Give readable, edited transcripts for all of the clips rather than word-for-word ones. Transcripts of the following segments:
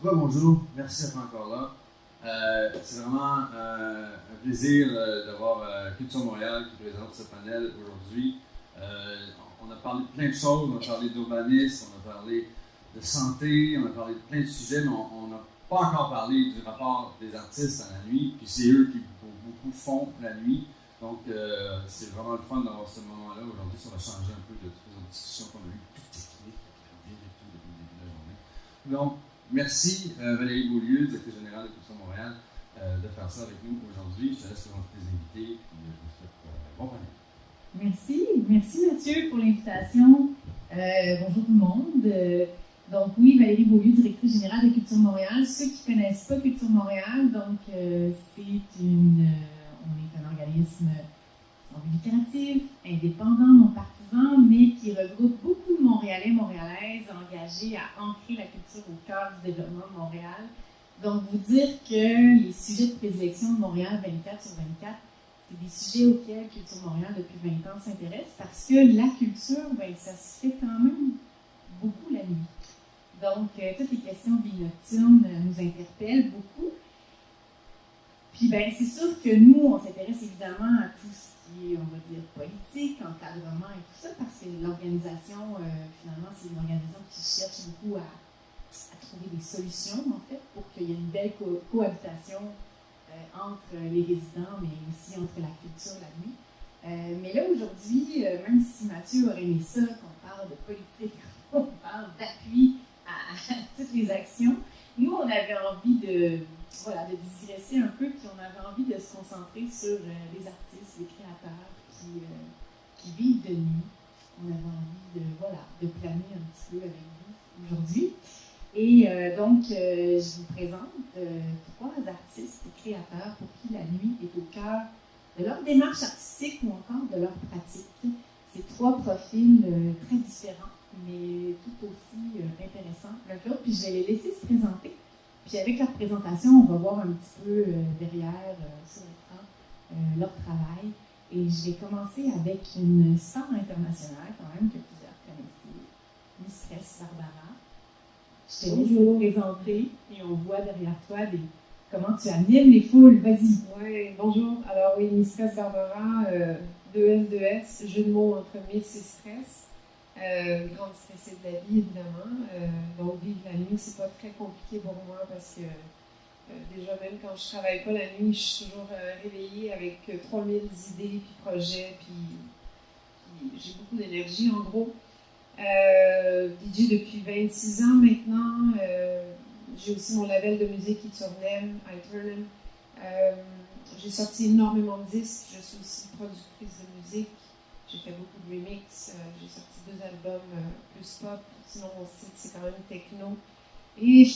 Bonjour, merci d'être encore là. C'est vraiment un plaisir d'avoir Culture Montréal qui présente ce panel aujourd'hui. On a parlé de plein de choses, on a parlé d'urbanisme, on a parlé de santé, on a parlé de plein de sujets, mais on n'a pas encore parlé du rapport des artistes à la nuit, puis c'est eux qui, pour beaucoup, font la nuit. Donc, c'est vraiment le fun d'avoir ce moment-là. Aujourd'hui, ça va changer un peu de toutes les autres discussions qu'on a eues, plus techniques, qui reviennent et tout depuis le début de la journée. Donc, merci Valérie Beaulieu, directrice générale de Culture Montréal, de faire ça avec nous aujourd'hui. Je te laisse présenter tes invités, puis je vous souhaite bon panel. Merci Mathieu pour l'invitation. Bonjour tout le monde. Donc oui, Valérie Beaulieu, directrice générale de Culture Montréal. Ceux qui ne connaissent pas Culture Montréal, donc on est un organisme sans but lucratif, indépendant, non partisan, mais qui regroupe beaucoup de Montréalais, Montréalaises engagés à ancrer la culture au cœur du développement de Montréal. Donc vous dire que les sujets de prédilection de Montréal 24 sur 24, c'est des sujets auxquels Culture Montréal, depuis 20 ans, s'intéresse parce que la culture, ça se fait quand même beaucoup la nuit. Donc, toutes les questions de vie nocturne nous interpellent beaucoup. Puis, c'est sûr que nous, on s'intéresse évidemment à tout ce qui est, on va dire, politique, encadrement et tout ça, parce que l'organisation, finalement, c'est une organisation qui cherche beaucoup à trouver des solutions, en fait, pour qu'il y ait une belle cohabitation entre les résidents, mais aussi entre la culture la nuit. Mais là, aujourd'hui, même si Mathieu aurait aimé ça, qu'on parle de politique, qu'on parle d'appui à toutes les actions, nous, on avait envie de digresser un peu, puis on avait envie de se concentrer sur les artistes, les créateurs qui vivent de nuit. On avait envie de planer un petit peu avec vous aujourd'hui. Et donc, je vous présente trois artistes et créateurs pour qui la nuit est au cœur de leur démarche artistique ou encore de leur pratique. C'est trois profils très différents, mais tout aussi intéressants l'un que l'autre. Puis je vais les laisser se présenter. Puis avec leur présentation, on va voir un petit peu derrière, sur l'écran, leur travail. Et je vais commencer avec une star internationale, quand même, que plusieurs connaissent, Mistress Barbara. Je te laisse te présenter et on voit derrière toi comment tu animes les foules. Vas-y. Oui, bonjour. Alors oui, Mistress Barbara, 2S, jeu de mots entre Miss et stress. Grande stressée de la vie, évidemment. Donc vivre la nuit, c'est pas très compliqué pour moi parce que déjà même quand je travaille pas la nuit, je suis toujours réveillée avec 3000 idées, puis projets, puis j'ai beaucoup d'énergie en gros. DJ depuis 26 ans maintenant. J'ai aussi mon label de musique Iturnem. J'ai sorti énormément de disques. Je suis aussi productrice de musique. J'ai fait beaucoup de remix. J'ai sorti 2 albums plus pop. Sinon, mon style, c'est quand même techno. Et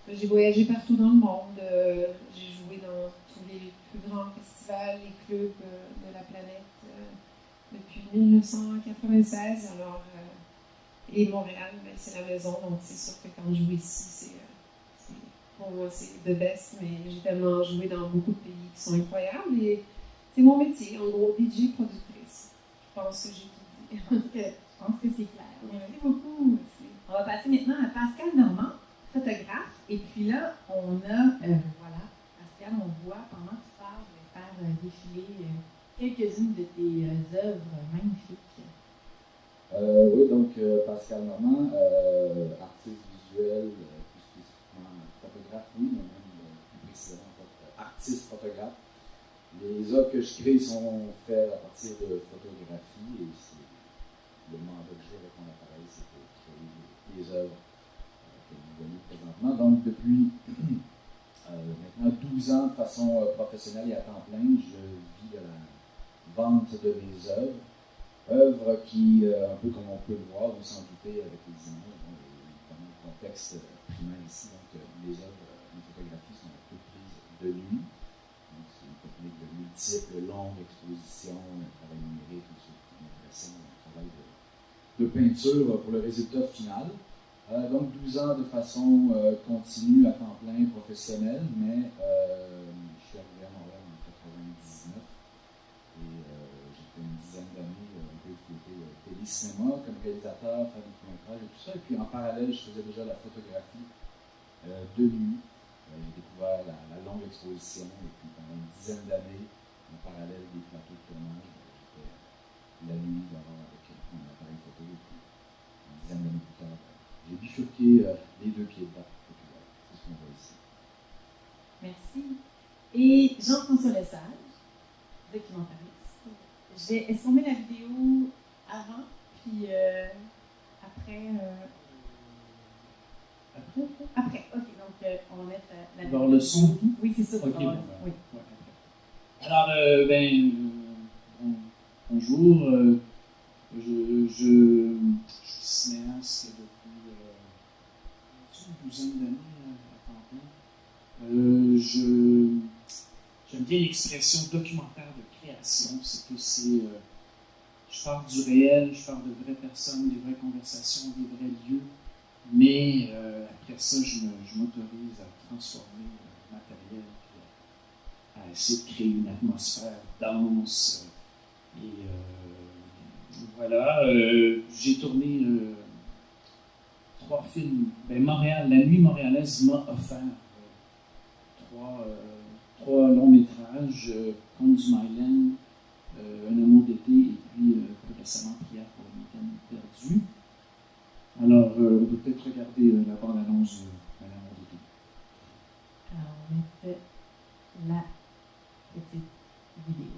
j'ai voyagé partout dans le monde. J'ai joué dans tous les plus grands festivals et clubs de la planète depuis 1996. Alors, et Montréal, c'est la maison, donc c'est sûr que quand je joue ici, pour moi, c'est the best, mais j'ai tellement joué dans beaucoup de pays qui sont incroyables et c'est mon métier, en gros, DJ productrice. Je pense que j'ai tout dit. Je pense que c'est clair. Merci beaucoup. Merci. On va passer maintenant à Pascal Normand, photographe. Et puis là, on a, Pascal, on voit pendant que tu parles, je vais faire défiler quelques-unes de tes œuvres magnifiques. Oui, donc Pascal Normand, artiste visuel, plus spécifiquement photographe, oui, mais même plus précisément artiste photographe. Les œuvres que je crée sont faites à partir de photographie et c'est le mandat que j'ai avec mon appareil, c'est pour créer les œuvres que vous voyez présentement. Donc depuis maintenant 12 ans de façon professionnelle et à temps plein, je vis de la vente de mes œuvres. Œuvre qui, un peu comme on peut le voir, vous s'en doutez avec les images, dans le contexte primaire ici, donc les œuvres, les photographies sont toutes prises de nuit. Donc c'est une technique de multiples, longues expositions, un travail numérique, une impression, un travail de peinture pour le résultat final. Donc 12 ans de façon continue, à temps plein, professionnelle, mais je suis arrivé à Montréal en 1999 et j'ai fait une dizaine d'années du côté télé-cinéma comme réalisateur, faire des courts-métrages et tout ça. Et puis en parallèle, je faisais déjà la photographie de nuit. J'ai découvert la longue exposition et puis pendant une dizaine d'années, en parallèle des plateaux de tournage, j'étais la nuit dehors avec mon appareil photo et puis une dizaine d'années plus tard, j'ai bifurqué les deux pieds dedans. C'est ce qu'on voit ici. Merci. Et Jean-François Lesage, documentariste. Est-ce qu'on met la vidéo avant, puis après? Après, ok. Donc, on va mettre la vidéo. Alors, le son? Oui, c'est ça. Ok, bon, oui. Ouais. Alors, bonjour. Je suis cinéaste depuis une douzaine d'années à temps plein. J'aime bien l'expression documentaire de création. C'est que je parle du réel, je parle de vraies personnes, des vraies conversations, des vrais lieux. Mais après ça, je m'autorise à transformer le matériel, puis à essayer de créer une atmosphère dense. Voilà, j'ai tourné 3 films. La nuit montréalaise m'a offert 3 longs métrages, Conte du Myland, Un amour d'été et puis plus récemment Prière pour le week-end perdu. Alors, on peut peut-être regarder la bande-annonce de Un amour d'été. Alors, on va mettre la petite vidéo.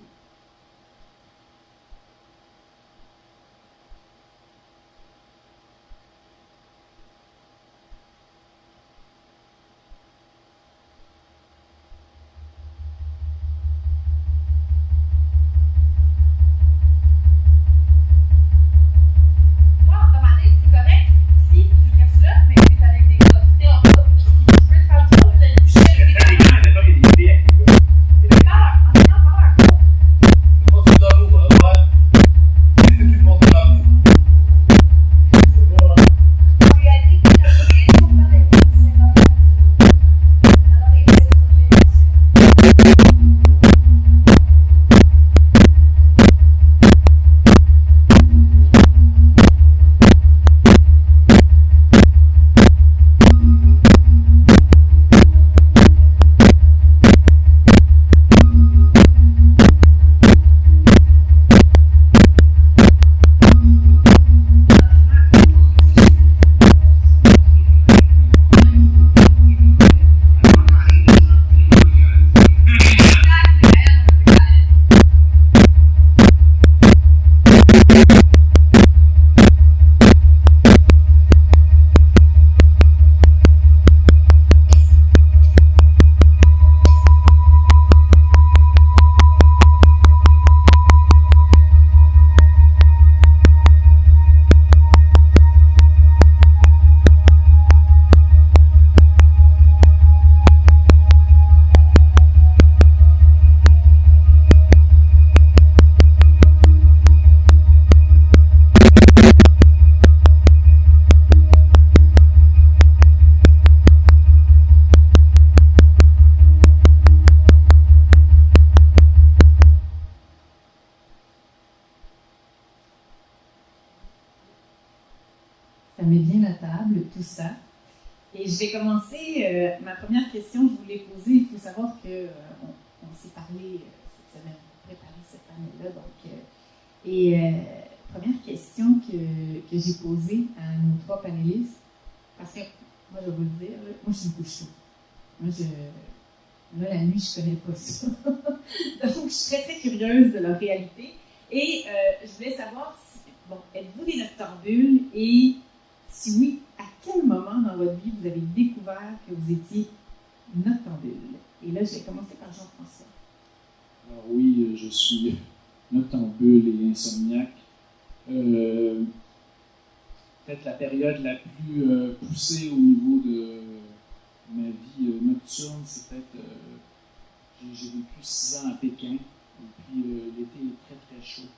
Ça met bien la table, tout ça. Et je vais commencer. Ma première question, je voulais poser. Il faut savoir qu'on s'est parlé cette semaine pour préparer cette année-là. Première question que j'ai posée à nos 3 panélistes, parce que moi, je vais vous le dire, moi, je suis une couche chaude. Moi, la nuit, je ne connais pas ça. Donc, je suis très, très curieuse de leur réalité. Et je voulais savoir, êtes-vous des noctambules? Et si oui, à quel moment dans votre vie vous avez découvert que vous étiez noctambule? Et là, je vais commencer par Jean-François. Alors oui, je suis noctambule et insomniaque. Peut-être la période la plus poussée au niveau de ma vie nocturne, c'est peut-être... j'ai vécu 6 ans à Pékin, et puis l'été est très très chaud.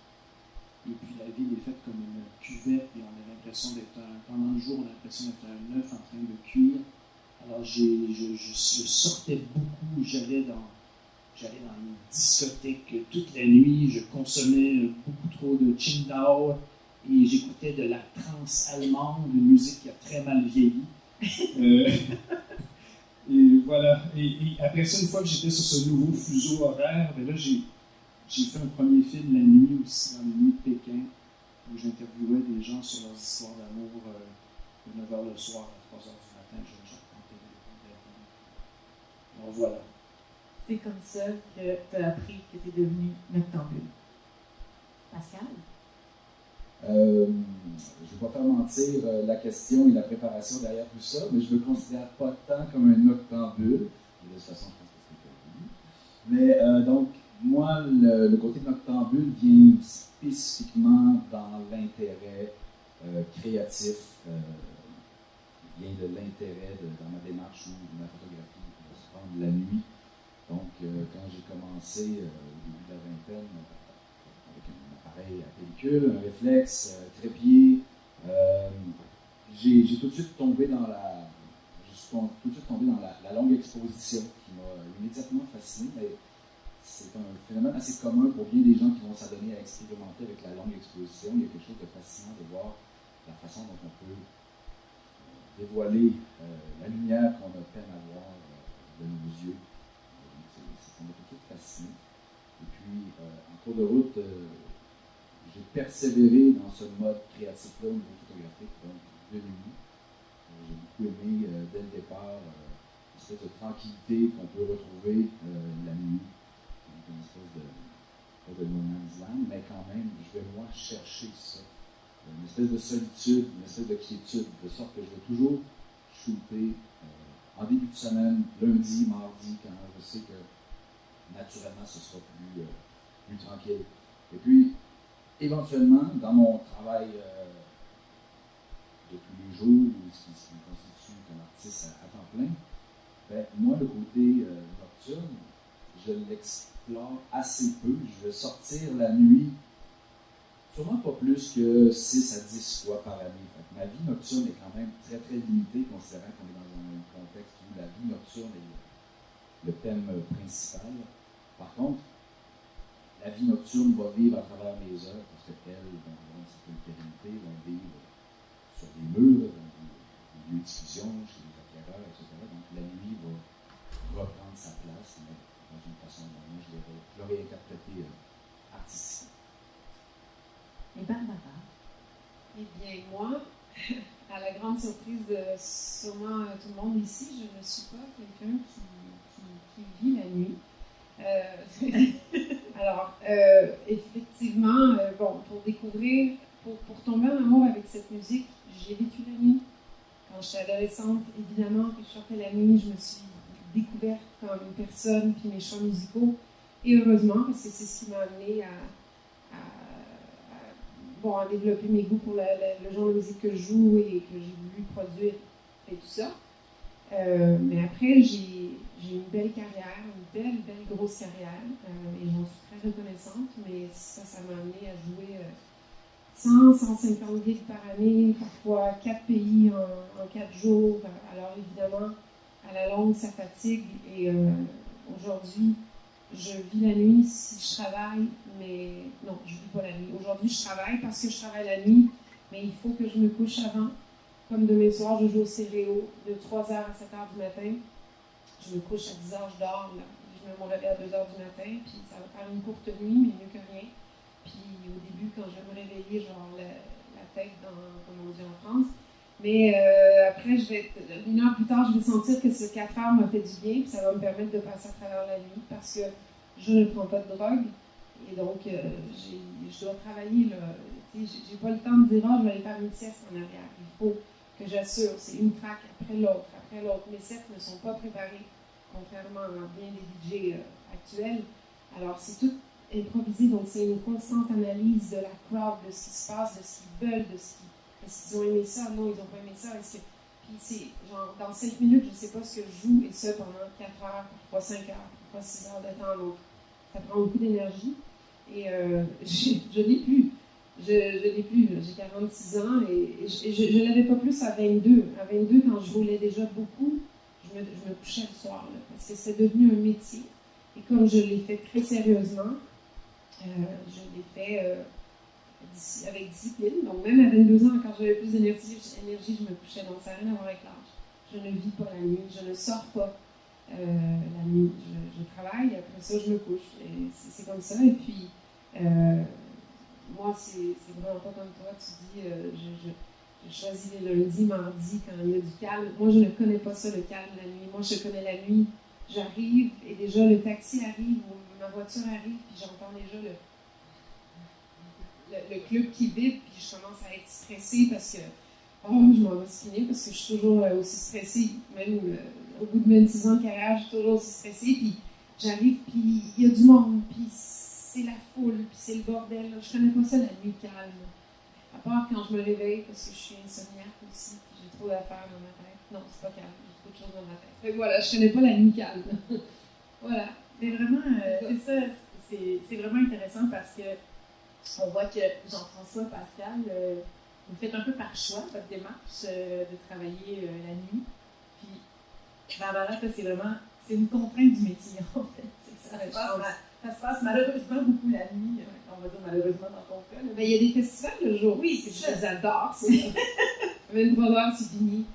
Et puis la ville est faite comme une cuvette, et on a l'impression d'être pendant le jour, on a l'impression d'être un œuf en train de cuire. Alors je sortais beaucoup, j'allais dans une discothèque toute la nuit, je consommais beaucoup trop de Qingdao et j'écoutais de la trance allemande, une musique qui a très mal vieilli. Et voilà. Et après ça, une fois que j'étais sur ce nouveau fuseau horaire, ben là, j'ai fait un premier film la nuit aussi, dans les nuits de Pékin, où j'interviewais des gens sur leurs histoires d'amour de 9h le soir à 3h du matin. Je racontais des vies. Donc voilà. C'est comme ça que tu as appris que tu es devenu noctambule. Pascal? Je ne vais pas faire mentir la question et la préparation derrière tout ça, mais je ne me considère pas tant comme un noctambule. De toute façon, je pense que c'est pas lui. Mais donc, moi, le côté noctambule vient spécifiquement dans l'intérêt créatif, vient de l'intérêt dans ma démarche ou ma photographie de se prendre la nuit. Donc, quand j'ai commencé au début de la vingtaine, avec un appareil à pellicule, un réflexe, trépied, j'ai tout de suite tombé dans la longue exposition qui m'a immédiatement fasciné. Mais c'est un phénomène assez commun pour bien des gens qui vont s'adonner à expérimenter avec la longue exposition. Il y a quelque chose de fascinant de voir la façon dont on peut dévoiler la lumière qu'on a peine à voir de nos yeux. Ça m'a tout de suite fasciné. Et puis, en cours de route, j'ai persévéré dans ce mode créatif-là au niveau photographique, donc de nuit. J'ai beaucoup aimé, dès le départ, une espèce de tranquillité qu'on peut retrouver la nuit. Donc, une espèce pas de no man's land, mais quand même, je vais moi chercher ça. Une espèce de solitude, une espèce de quiétude, de sorte que je vais toujours shooter en début de semaine, lundi, mardi, quand je sais que naturellement ce sera plus tranquille. Et puis, éventuellement, dans mon travail de tous les jours, ce qui me constitue comme artiste à temps plein, ben, moi, le côté nocturne, je l'explore assez peu. Je vais sortir la nuit, sûrement pas plus que 6 à 10 fois par année. Fait que ma vie nocturne est quand même très, très limitée, considérant qu'on est dans un contexte où la vie nocturne est le thème principal. Par contre, la vie nocturne va vivre à travers mes œuvres, parce qu'elles vont avoir une certaine pérennité, vont vivre sur des murs, dans des lieux de diffusion, chez les éclaireurs, etc. Donc la nuit va reprendre sa place, mais dans une façon dont moi je l'aurais interprété artistique. Et Barbara? Eh bien, moi, à la grande surprise de sûrement tout le monde ici, je ne suis pas quelqu'un qui vit la nuit. Alors, effectivement, bon, pour découvrir, pour tomber en amour avec cette musique, j'ai vécu la nuit. Quand j'étais adolescente, évidemment, que je sortais la nuit, je me suis découverte comme une personne, puis mes choix musicaux. Et heureusement, parce que c'est ce qui m'a amené à développer mes goûts pour le genre de musique que je joue et que j'ai voulu produire et tout ça. Mais après, j'ai une belle carrière, une belle grosse carrière, et j'en suis très reconnaissante, mais ça m'a amené à jouer 100-150 gigs par année, parfois 4 pays en 4 jours. Alors évidemment, à la longue, ça fatigue, et aujourd'hui, je vis la nuit si je travaille, mais non, je ne vis pas la nuit. Aujourd'hui, je travaille parce que je travaille la nuit, mais il faut que je me couche avant. Comme demain soir, je joue au Céréo de 3h à 7h du matin. Je me couche à 10h, je dors, là. Je mets mon réveil à 2h du matin, puis ça va faire une courte nuit, mais mieux que rien. Puis au début, quand je vais me réveiller, genre la tête comme on dit en France. Mais après, une heure plus tard, je vais sentir que ce 4 heures m'a fait du bien, puis ça va me permettre de passer à travers la nuit, parce que je ne prends pas de drogue. Et donc, je dois travailler, là. J'ai pas le temps de dire, je vais aller faire une sieste en arrière. Il faut que j'assure, c'est une track après l'autre. Mes sets ne sont pas préparés, contrairement à bien des DJ actuels. Alors, c'est tout improvisé, donc c'est une constante analyse de la crowd, de ce qui se passe, de ce qu'ils veulent, est-ce qu'ils ont aimé ça, non, ils n'ont pas aimé ça, Puis c'est genre, dans 5 minutes, je ne sais pas ce que je joue, et ça pendant 4 heures, parfois 5 heures, parfois 6 heures de temps, donc ça prend beaucoup d'énergie. Et je n'ai plus. J'ai 46 ans et je ne l'avais pas plus à 22. À 22, quand je roulais déjà beaucoup, je me couchais le soir, là, parce que c'est devenu un métier. Et comme je l'ai fait très sérieusement, je l'ai fait avec discipline. Donc même à 22 ans, quand j'avais plus d'énergie, je me couchais. Donc ça n'a rien à voir avec l'âge. Je ne vis pas la nuit, je ne sors pas la nuit. Je travaille, après ça, je me couche. Et c'est comme ça. Et puis, moi, c'est vraiment pas comme toi. Tu dis, je choisis les lundis, mardis, quand il y a du calme. Moi, je ne connais pas ça, le calme la nuit. Moi, je connais la nuit. J'arrive et déjà le taxi arrive ou ma voiture arrive, puis j'entends déjà le club qui vibre, puis je commence à être stressée parce que je m'en vais spinner parce que je suis toujours aussi stressée. Même au bout de 26 ans de carrière, je suis toujours aussi stressée. Puis j'arrive, puis il y a du monde, puis c'est la foule, puis c'est le bordel. Là. Je connais pas ça, la nuit calme. À part quand je me réveille parce que je suis insomniaque aussi, puis j'ai trop d'affaires dans ma tête. Non, c'est pas calme, j'ai trop de choses dans ma tête. Fait que voilà, je connais pas la nuit calme. Voilà. C'est vraiment, c'est vraiment intéressant parce que on voit que Jean-François, Pascal, vous faites un peu par choix votre démarche de travailler la nuit. Puis Barbara, c'est une contrainte du métier en fait. Ça se passe malheureusement beaucoup la nuit. On va dire malheureusement dans ton cas. Mais il y a des festivals le jour. Oui, c'est ça. J'adore ça. 23h, c'est fini.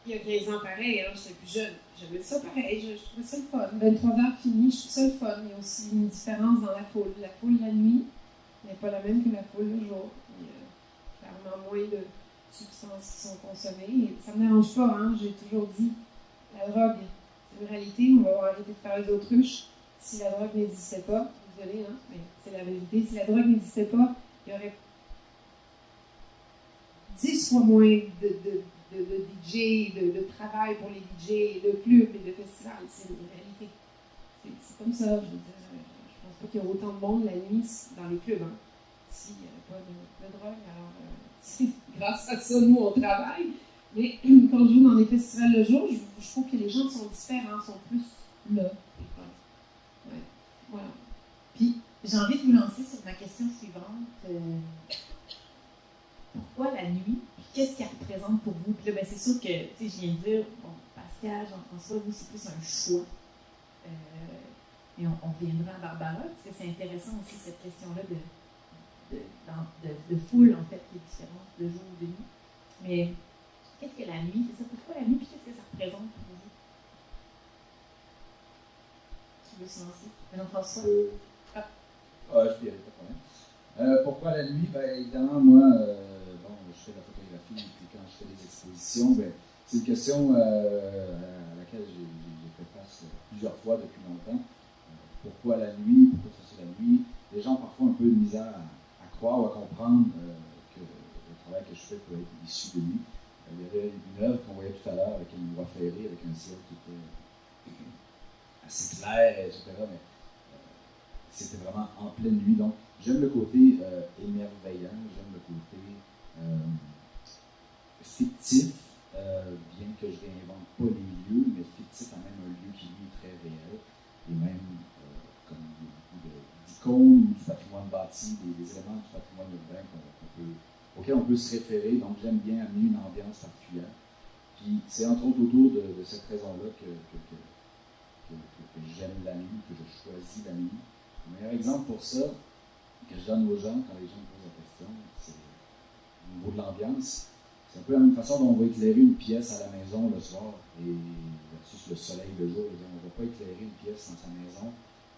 Il y a 15 ans, pareil, alors j'étais plus jeune. J'aimais ça pareil, je trouvais ça le fun. 23h fini, je trouve ça le fun. Il y a aussi une différence dans la foule. La foule la nuit n'est pas la même que la foule le jour. Il y a clairement moins de substances qui sont consommées. Et ça ne me dérange pas, hein. J'ai toujours dit, la drogue, c'est une réalité. On va arrêter de faire les autruches. Si la drogue n'existait pas, désolé, hein, mais c'est la vérité. Si la drogue n'existait pas, il y aurait 10 fois moins de DJ, de travail pour les DJ, de clubs et de festivals. C'est une réalité. C'est comme ça. Je veux dire, je pense pas qu'il y a autant de monde la nuit dans les clubs. Hein. S'il n'y avait pas de drogue, alors c'est grâce à ça, nous, on travaille. Mais quand je joue dans les festivals le jour, je trouve que les gens sont différents, sont plus là. Ouais. Voilà. Puis, j'ai envie de vous lancer sur ma question suivante. Pourquoi la nuit? Puis qu'est-ce qu'elle représente pour vous? Puis là, ben, c'est sûr que, tu sais, je viens de dire, bon, Pascal, Jean-François, vous, c'est plus un choix. Et on reviendra à Barbara, parce que c'est intéressant aussi cette question-là de foule, en fait, qui est différente de jour ou de nuit. Mais qu'est-ce que la nuit? C'est ça, pourquoi la nuit? Puis qu'est-ce que ça représente pour vous? Qui veut se lancer? Jean-François? Je dirais pas de problème. Pourquoi la nuit? Ben, évidemment, moi, je fais de la photographie, et puis quand je fais des expositions, ben, c'est une question à laquelle j'ai fait face plusieurs fois depuis longtemps. Pourquoi la nuit? Pourquoi c'est la nuit? Les gens ont parfois un peu de misère à croire ou à comprendre que le travail que je fais peut être issu de nuit. Il y avait une œuvre qu'on voyait tout à l'heure avec une voie ferrée, avec un ciel qui était assez clair, etc. Mais c'était vraiment en pleine nuit. Donc, j'aime le côté émerveillant, j'aime le côté fictif, bien que je ne réinvente pas les lieux, mais fictif a même un lieu qui lui est très réel, et même comme il y a beaucoup d'icônes du patrimoine bâti, des éléments du patrimoine urbain auxquels on peut se référer. Donc, j'aime bien amener une ambiance particulière. Puis, c'est entre autres autour de cette raison-là que j'aime la nuit, que je choisis la nuit. Le meilleur exemple pour ça, que je donne aux gens quand les gens me posent la question, c'est au niveau de l'ambiance. C'est un peu la même façon dont on va éclairer une pièce à la maison le soir et versus le soleil le jour. On ne va pas éclairer une pièce dans sa maison,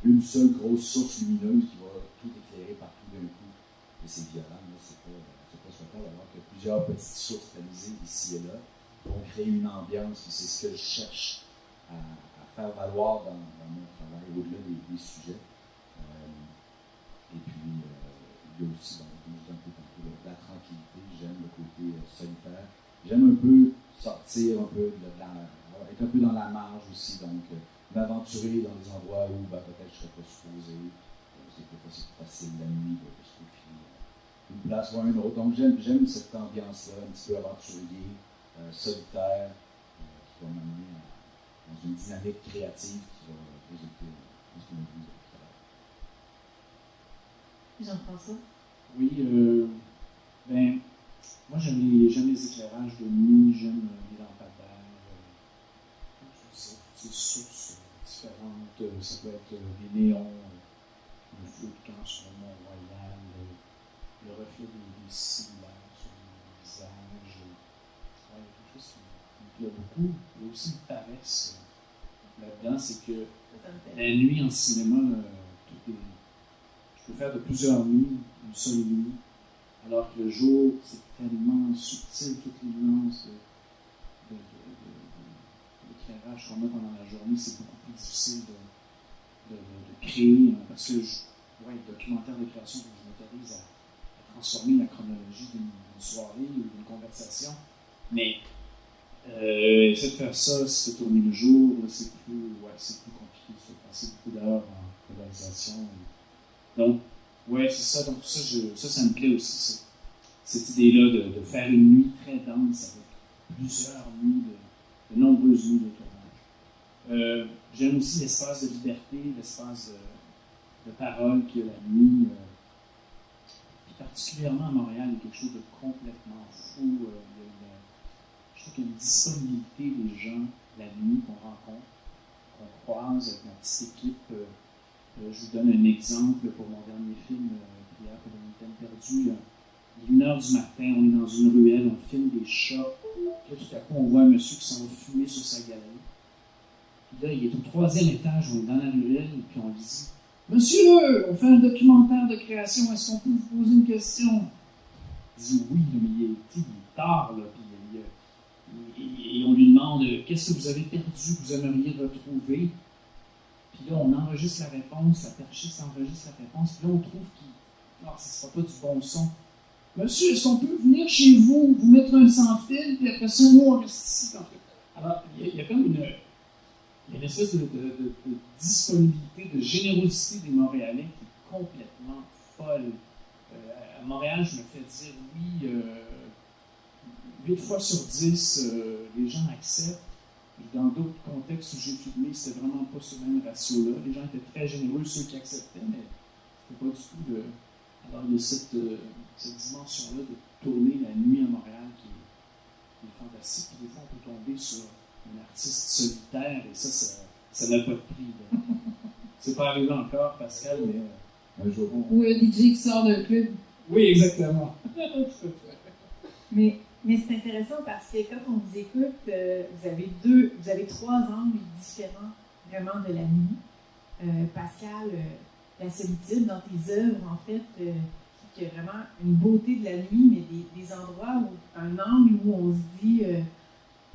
une seule grosse source lumineuse qui va tout éclairer partout d'un coup. Et c'est violent, c'est pas souhaitable, alors que plusieurs petites sources tamisées ici et là vont créer une ambiance. C'est ce que je cherche à faire valoir dans mon travail, au-delà des sujets. Et puis, il y a aussi, un peu tantôt, la tranquillité. J'aime le côté solitaire. J'aime un peu sortir, être un peu dans la marge aussi. Donc, m'aventurer dans des endroits où peut-être je ne serais pas supposé. C'est plus facile la nuit de se confier une place ou une autre. Donc, j'aime cette ambiance-là, un petit peu aventurier, solitaire, qui va m'amener dans une dynamique créative qui va résulter dans ce qu'on a vu. Jean-François? Oui, moi j'aime les éclairages de nuit, j'aime les lampadaires, ces sources différentes, ça peut être des néons, le feu de camp sur le Mont-Royal, le reflet des cibles sur le visage, quelque chose qui me il y a aussi une paresse là-dedans, c'est que Ça me fait. la nuit en cinéma, je peux faire de plusieurs nuits, une seule nuit, alors que le jour, c'est tellement subtil, toutes les nuances d'éclairage qu'on a pendant la journée, c'est beaucoup plus difficile de créer, parce que le documentaire de création, je m'autorise à transformer la chronologie d'une soirée ou d'une conversation, mais essayer de faire ça, se tourner le jour, c'est plus compliqué, il faut passer beaucoup d'heures en réalisation. Donc, c'est ça. Donc, ça me plaît aussi, cette idée-là de faire une nuit très dense avec plusieurs nuits, de nombreuses nuits de tournage. J'aime aussi l'espace de liberté, l'espace de parole qu'il y a la nuit. Puis particulièrement à Montréal, il y a quelque chose de complètement fou. Je trouve qu'il y a une disponibilité des gens la nuit qu'on rencontre, qu'on croise avec ma petite équipe. Je vous donne un exemple pour mon dernier film, Prière pour une peine perdue. Il est 1h du matin, on est dans une ruelle, on filme des chats. Là, tout à coup, on voit un monsieur qui s'en va fumer sur sa galerie. Puis là, il est au 3e étage, on est dans la ruelle, et puis on lui dit « Monsieur, on fait un documentaire de création, est-ce qu'on peut vous poser une question? » Il dit « Oui, mais il est tard, là, puis et on lui demande « Qu'est-ce que vous avez perdu, que vous aimeriez retrouver? » Puis là, on enregistre la réponse, la perchiste enregistre la réponse, puis là, on trouve que ce ne sera pas du bon son. « Monsieur, est-ce qu'on peut venir chez vous, vous mettre un sans-fil, puis après ça, nous, on reste ici. » Alors, il y a comme une espèce de disponibilité, de générosité des Montréalais qui est complètement folle. À Montréal, je me fais dire oui, 8 fois sur 10, les gens acceptent. Dans d'autres contextes où j'ai filmé, c'était vraiment pas ce même ratio-là. Les gens étaient très généreux, ceux qui acceptaient, mais c'était pas du tout de... Alors, il y a cette dimension-là de tourner la nuit à Montréal qui est fantastique. Puis des fois, on peut tomber sur un artiste solitaire et ça n'a pas de prix. C'est pas arrivé encore, Pascal, mais un jour. Ou un DJ qui sort d'un club. Oui, exactement. Mais c'est intéressant parce que quand on vous écoute, vous avez 3 angles différents vraiment de la nuit. Pascal, la solitude dans tes œuvres, en fait, il y a vraiment une beauté de la nuit, mais des endroits un angle où on se dit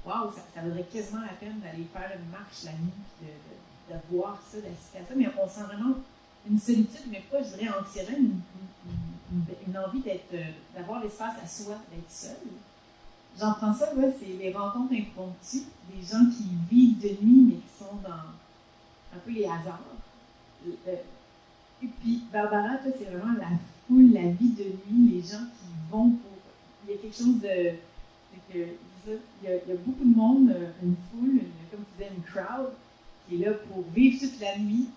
waouh, ça vaudrait quasiment la peine d'aller faire une marche la nuit, de voir ça, d'assister à ça. Mais on sent vraiment une solitude, mais pas, je dirais, anxiogène, une envie d'avoir l'espace à soi, d'être seul. J'en prends ça, c'est les rencontres impromptues, des gens qui vivent de nuit, mais qui sont dans un peu les hasards. Et puis, Barbara, toi, c'est vraiment la foule, la vie de nuit, les gens qui vont pour... Il y a quelque chose de... Il y a beaucoup de monde, une foule, comme tu disais, une crowd, qui est là pour vivre toute la nuit.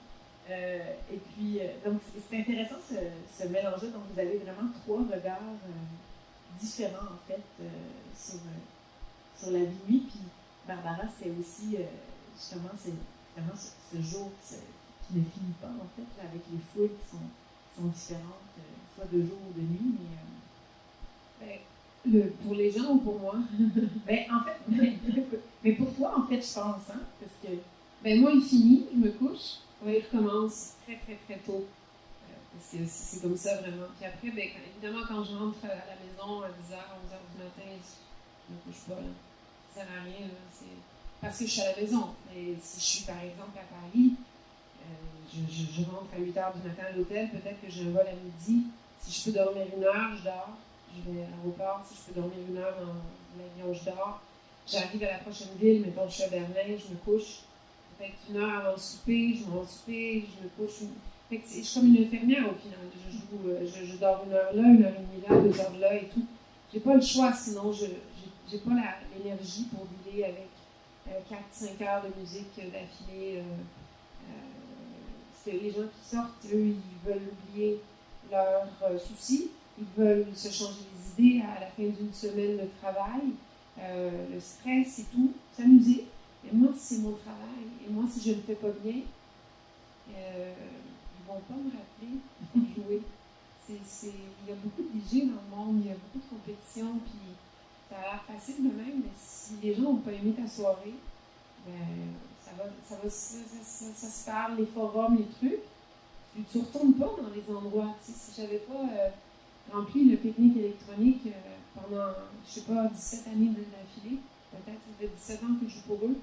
Et puis, donc, c'est intéressant ce mélange-là. Donc, vous avez vraiment 3 regards différents, en fait, sur la vie de nuit. Puis, Barbara, c'est aussi, justement, c'est vraiment ce jour qui ne finit pas, en fait, là, avec les foules qui sont différentes, soit de jour ou de nuit. Pour les gens ou pour moi? En fait, mais pour toi, en fait, je pense, hein, parce que... moi, il finit, je me couche. Il recommence très, très, très tôt. Parce que c'est comme ça, vraiment. Puis après, évidemment, quand je rentre à la maison à 10h, 11h du matin, je ne me couche pas. Là. Ça ne sert à rien. Là. C'est parce que je suis à la maison. Et si je suis, par exemple, à Paris, je rentre à 8h du matin à l'hôtel, peut-être que j'ai un vol à midi. Si je peux dormir 1 heure, je dors. Je vais à l'aéroport. Si je peux dormir 1 heure dans l'avion, je dors. J'arrive à la prochaine ville, mettons, je suis à Berlin, je me couche. Peut-être 1 heure avant le souper, je mange le souper, je me couche. Je suis comme une infirmière au final. Je dors 1 heure là, 1 heure et demie là, 2 heures là et tout. J'ai pas le choix, sinon j'ai pas l'énergie pour dealer avec 4-5 heures de musique d'affilée. C'est les gens qui sortent, eux, ils veulent oublier leurs soucis, ils veulent se changer les idées à la fin d'une semaine de travail, le stress et tout, s'amuser. Et moi, si c'est mon travail, et moi, si je ne le fais pas bien, ils ne vont pas me rappeler pour jouer. Il y a beaucoup de DJ dans le monde, il y a beaucoup de compétition, puis ça a l'air facile de même, mais si les gens n'ont pas aimé ta soirée, ben, ça se parle, les forums, les trucs. Tu ne retournes pas dans les endroits. Tu sais, si j'avais pas rempli le pique-nique électronique pendant, je sais pas, 17 années d'affilée, peut-être ça fait 17 ans que je joue pour eux,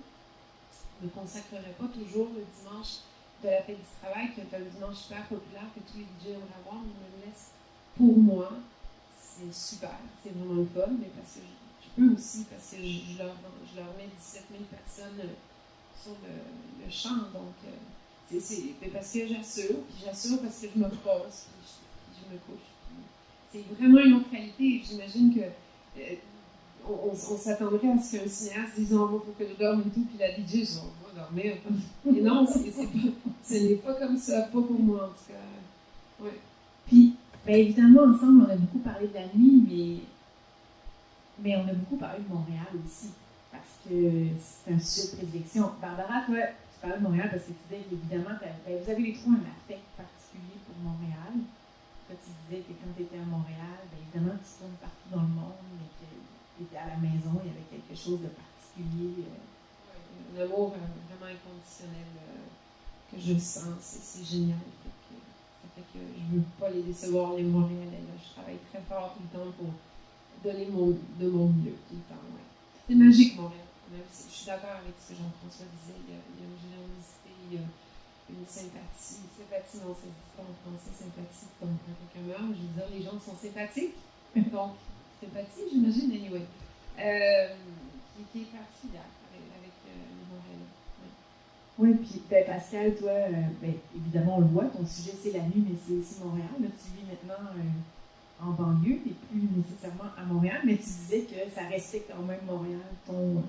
je ne me consacrerais pas toujours le dimanche de la fête du travail, qui est un dimanche super populaire que tous les DJ aimeraient voir, mais je me le laisse pour moi. C'est super, c'est vraiment le fun, mais parce que je peux aussi, parce que je leur mets 17 000 personnes sur le champ, donc c'est parce que j'assure parce que je me repose, puis je me couche. C'est vraiment une autre qualité, j'imagine que on s'attendrait à ce qu'un cinéaste dise « Oh, il faut que je dorme et tout », puis la DJ, je on va dormir. Et non, ce n'est pas comme ça, pas pour moi en tout cas. Ouais. Puis, bien évidemment, ensemble, on a beaucoup parlé de la nuit, mais on a beaucoup parlé de Montréal aussi, parce que c'est un sujet de prédilection. Barbara, toi, tu parlais de Montréal parce que tu disais qu'évidemment, vous avez les trois un affect particulier pour Montréal. Toi, tu disais que quand tu étais à Montréal, bien évidemment, tu tournes partout dans le monde, mais que tu étais à la maison, il y avait quelque chose de particulier. Un amour vraiment inconditionnel que je sens, c'est génial. Ça fait que je ne veux pas les décevoir, les Montréalais. Là. Je travaille très fort tout le temps pour donner de mon mieux tout le temps. Ouais. C'est magique, Montréal. Même si je suis d'accord avec ce que Jean-François disait, il y a une générosité, il y a une sympathie. Sympathie, non, ça se dit pas en français, sympathie, comme quand quelqu'un meurt. Je veux dire, les gens sont sympathiques. Donc, sympathie, j'imagine, anyway. Qui est particulière avec les Montréalais. Oui, puis Pascal, toi, évidemment, on le voit, ton sujet c'est la nuit, mais c'est aussi Montréal. Là, tu vis maintenant en banlieue, tu n'es plus nécessairement à Montréal, mais tu disais que ça restait quand même Montréal, ton...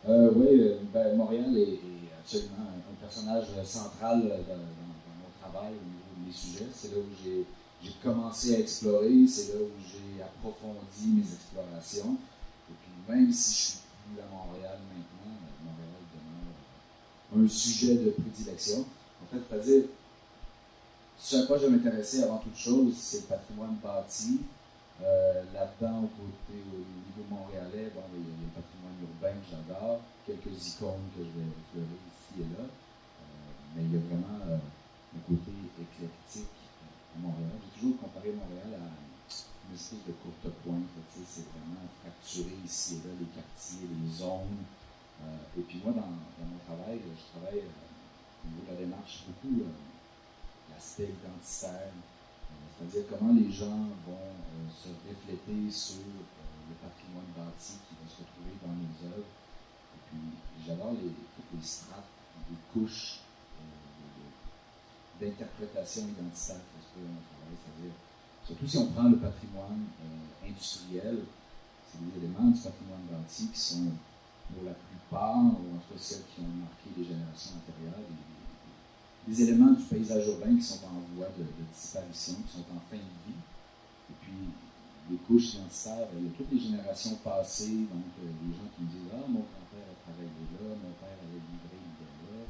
Oui, Montréal est absolument un personnage central dans mon travail au niveau des sujets. C'est là où j'ai commencé à explorer, c'est là où j'ai approfondi mes explorations. Et puis même si je suis plus à Montréal maintenant, Montréal demeure un sujet de prédilection. En fait, c'est-à-dire, ce à quoi je m'intéressais avant toute chose, c'est le patrimoine bâti. Là-dedans, au niveau montréalais, bon, il y a le patrimoine urbain que j'adore, quelques icônes que je vais effleurer ici et là, mais il y a vraiment un côté éclectique à Montréal. J'ai toujours comparé Montréal à une espèce de courte pointe, c'est vraiment fracturé ici et là, les quartiers, les zones. Et puis moi, dans mon travail, je travaille au niveau de la démarche beaucoup l'aspect identitaire. C'est-à-dire comment les gens vont se refléter sur le patrimoine bâti qui va se retrouver dans les œuvres. Et puis, j'adore toutes les strates, les couches d'interprétation identitaire que se fait dans mon travail. C'est-à-dire, surtout si on prend le patrimoine industriel, c'est des éléments du patrimoine bâti qui sont, pour la plupart, ou en tout cas celles qui ont marqué les générations antérieures, des éléments du paysage urbain qui sont en voie de disparition, qui sont en fin de vie. Et puis, les couches identitaires, il y a toutes les générations passées, donc les gens qui me disent « Ah, mon grand-père a travaillé là, mon père avait livré là. »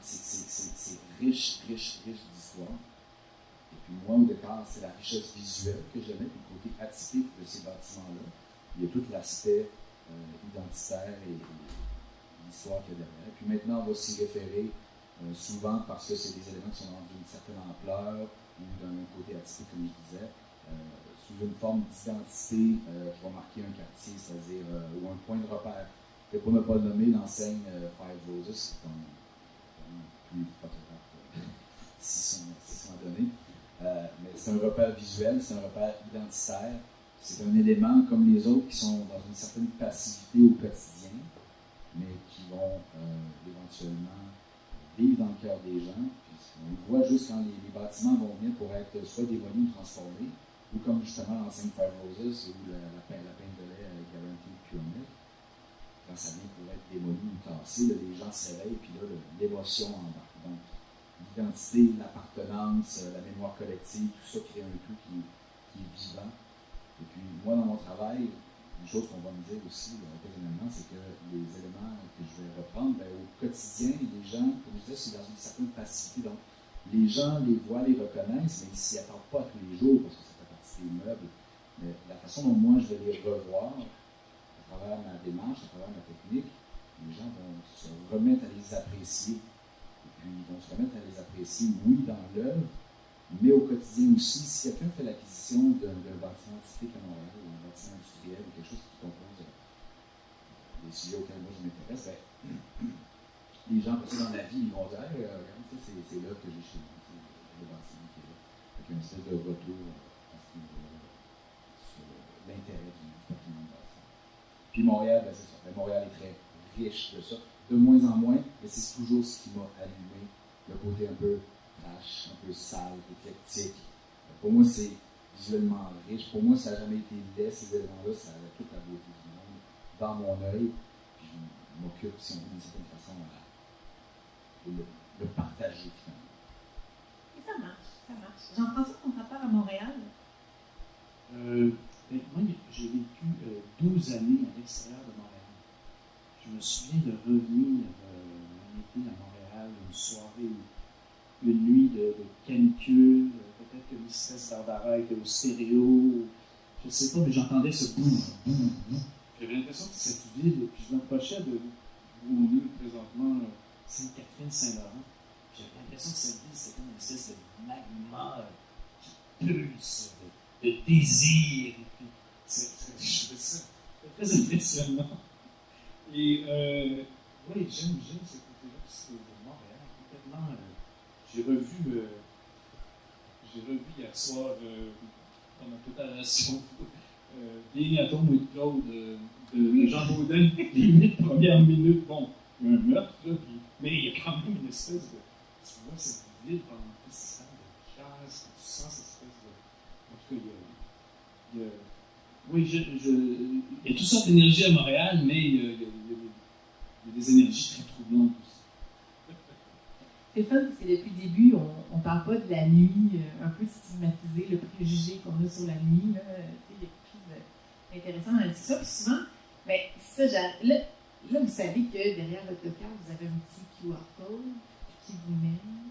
C'est riche d'histoire. Et puis moi, au départ, c'est la richesse visuelle que j'aimais, puis le côté atypique de ces bâtiments-là. Il y a tout l'aspect identitaire et l'histoire qu'il y a derrière. Puis maintenant, on va s'y référer souvent parce que c'est des éléments qui sont d'une certaine ampleur ou d'un côté atypique, comme je disais, sous une forme d'identité qui va marquer un quartier, c'est-à-dire ou un point de repère. Et pour ne pas le nommer, l'enseigne Five Roses, comme tous les photographes s'y sont donnés. Mais c'est un repère visuel, c'est un repère identitaire. C'est un élément comme les autres qui sont dans une certaine passivité au quotidien, mais qui vont éventuellement vivre dans le cœur des gens. Puis on le voit juste quand les bâtiments vont venir pour être soit démolis ou transformés, ou comme justement l'enseigne Five Roses ou la peine de lait Guaranteed Pure Milk. Quand ça vient pour être démoli ou tassé, là, les gens se réveillent et puis là, l'émotion embarque. Donc, l'identité, l'appartenance, la mémoire collective, tout ça crée un tout qui est vivant. Et puis, moi, dans mon travail, une chose qu'on va me dire aussi occasionnellement, c'est que les éléments que je vais reprendre, au quotidien, les gens, comme je disais, c'est dans une certaine passivité. Donc, les gens les voient, les reconnaissent, mais ils ne s'y attendent pas tous les jours parce que ça fait partie des meubles. Mais la façon dont moi je vais les revoir, à travers ma démarche, à travers ma technique, les gens vont se remettre à les apprécier. Et puis, ils vont se remettre à les apprécier, oui, dans l'œuvre, mais au quotidien aussi. Si quelqu'un fait l'acquisition d'un bâtiment typique à Montréal, ou un bâtiment industriel, ou quelque chose qui compose des sujets auxquels moi je m'intéresse, ben, les gens, parce que dans la vie, ils vont dire hey, regarde, ça, c'est l'œuvre que j'ai chez moi, c'est le bâtiment qui est là. Avec une espèce de retour à ce niveau-là sur l'intérêt du patrimoine bâtiment. Puis Montréal, ben, c'est ça. Ben, Montréal est très riche de ça. De moins en moins, mais c'est toujours ce qui m'a allumé, le côté un peu trash, un peu sale, éclectique. Pour moi, c'est visuellement riche. Pour moi, ça n'a jamais été laid, ces éléments-là. Ça a toute la beauté du monde dans mon œil. Puis je m'occupe, si on veut, d'une certaine façon, de le partager finalement. Et ça marche, ça marche. Jean-François, ton rapport à Montréal? Moi, j'ai vécu 12 années à l'extérieur de Montréal. Je me souviens de revenir un été à Montréal, une soirée, une nuit de canicule, peut-être que Mistress Barbara était au stéréo, je ne sais pas, mais j'entendais ce boum, boum, boum. J'avais l'impression que cette ville, puis je m'approchais de où on est présentement, Sainte-Catherine, Saint-Laurent. J'avais l'impression que cette ville, c'était une espèce de magma qui pulse, de désir. Et puis, c'est très impressionnant. Et oui, j'aime ce côté-là aussi de Montréal, complètement. J'ai revu hier soir, dans ma préparation, Bien Atome et Claude de Jean Baudin, les 8 premières minutes. Bon, il y a un meurtre, là, mais il y a quand même une espèce de. Tu vois cette ville pendant le festival de jazz, tu sens cette espèce de. En tout cas, il y a oui, il y a toutes sortes d'énergie à Montréal, mais il y a des énergies très troublantes aussi. C'est fun parce que depuis le début, on ne parle pas de la nuit, un peu stigmatisé, le préjugé qu'on a sur la nuit. Là. Il y a quelque chose d'intéressant dans la discussion. Puis souvent, ben, ça, là, vous savez que derrière votre local, vous avez un petit QR code qui vous mène.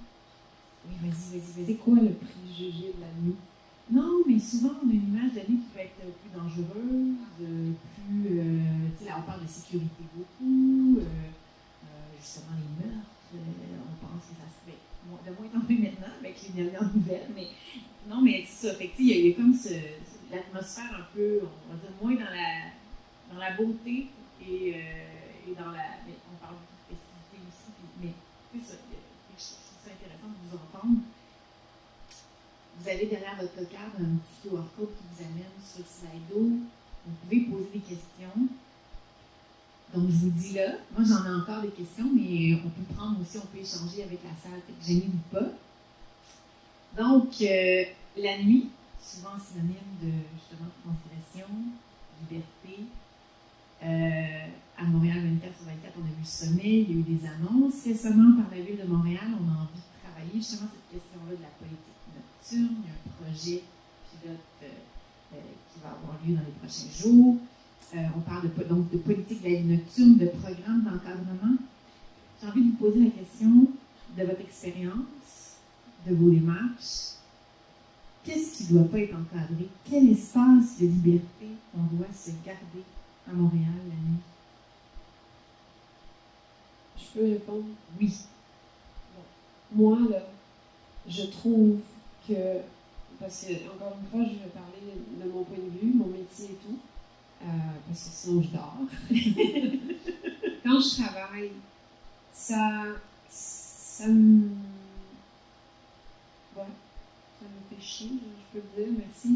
Oui, vas-y. C'est quoi le préjugé de la nuit? Non, mais souvent, on a une image de la nuit qui peut être plus dangereuse, plus. Tu sais, là, on parle de sécurité beaucoup, justement les meurtres. On pense que ça se fait de moins en moins maintenant avec les dernières nouvelles, mais non, mais c'est ça. Fait que, il y a comme l'atmosphère un peu, on va dire, moins dans la beauté et dans la. Mais on parle beaucoup de festivité aussi, mais c'est ça. Je trouve ça intéressant de vous entendre. Vous avez derrière votre local un petit QR code qui vous amène sur Slido. Vous pouvez poser des questions. Donc, je vous dis là, moi j'en ai encore des questions, mais on peut prendre aussi, on peut échanger avec la salle, fait que gênez-vous pas. Donc, la nuit, souvent synonyme de justement transgression, liberté. À Montréal 24/24, on a vu sommet, il y a eu des annonces. Récemment, par la Ville de Montréal, on a envie de travailler justement cette question-là de la politique nocturne. Il y a un projet pilote qui va avoir lieu dans les prochains jours. On parle donc de politique de la vie nocturne, de programmes d'encadrement. J'ai envie de vous poser la question de votre expérience, de vos démarches. Qu'est-ce qui ne doit pas être encadré? Quel espace de liberté on doit se garder à Montréal la nuit? Je peux répondre? Oui. Bon. Moi, là, je trouve que, parce que, encore une fois, je vais parler de mon point de vue, mon métier et tout, parce que sinon je dors. Quand je travaille, ça me fait chier, je peux le dire, merci,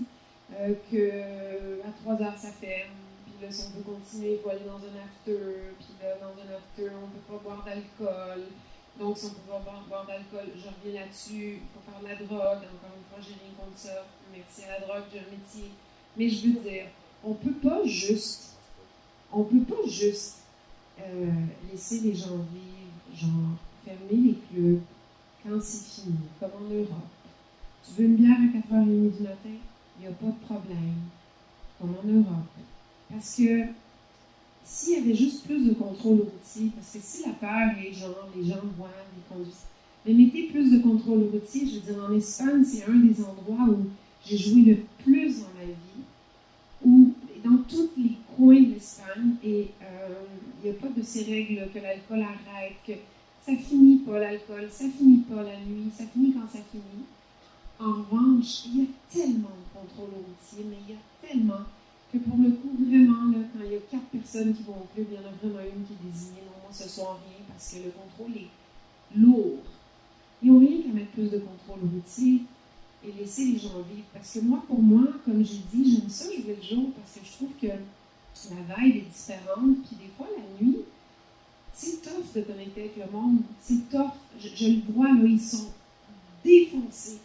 qu'à 3 heures ça ferme, puis là si on veut continuer, il faut aller dans un after, puis là dans un after on ne peut pas boire d'alcool, donc si on ne peut pas boire d'alcool, je reviens là-dessus, il faut faire de la drogue, encore une fois j'ai rien contre ça, merci à la drogue, j'ai un métier, mais je veux dire, on peut pas juste laisser les gens vivre, genre fermer les clubs quand c'est fini, comme en Europe. Tu veux une bière à 4h30 du matin? Il n'y a pas de problème, comme en Europe. Parce que s'il y avait juste plus de contrôle routier, parce que si la peur est genre, les gens boivent, ils conduisent, mais mettez plus de contrôle routier, je veux dire, en Espagne, c'est un des endroits où j'ai joué le plus dans ma vie, où tous les coins de l'Espagne et il n'y a pas de ces règles que l'alcool arrête, que ça finit pas l'alcool, ça finit pas la nuit, ça finit quand ça finit. En revanche, il y a tellement de contrôle routier, mais il y a tellement que pour le coup, vraiment, là, quand il y a 4 personnes qui vont au club, il y en a vraiment une qui est désignée. Non, moi, ce soir, rien, parce que le contrôle est lourd. Ils n'ont rien qu'à mettre plus de contrôle routier et laisser les gens vivre. Parce que moi, pour moi, comme j'ai dit, j'aime ça jouer le jour parce que je trouve que la vibe est différente. Puis des fois, la nuit, c'est tough de connecter avec le monde. C'est tough. Je le vois, là, ils sont défoncés.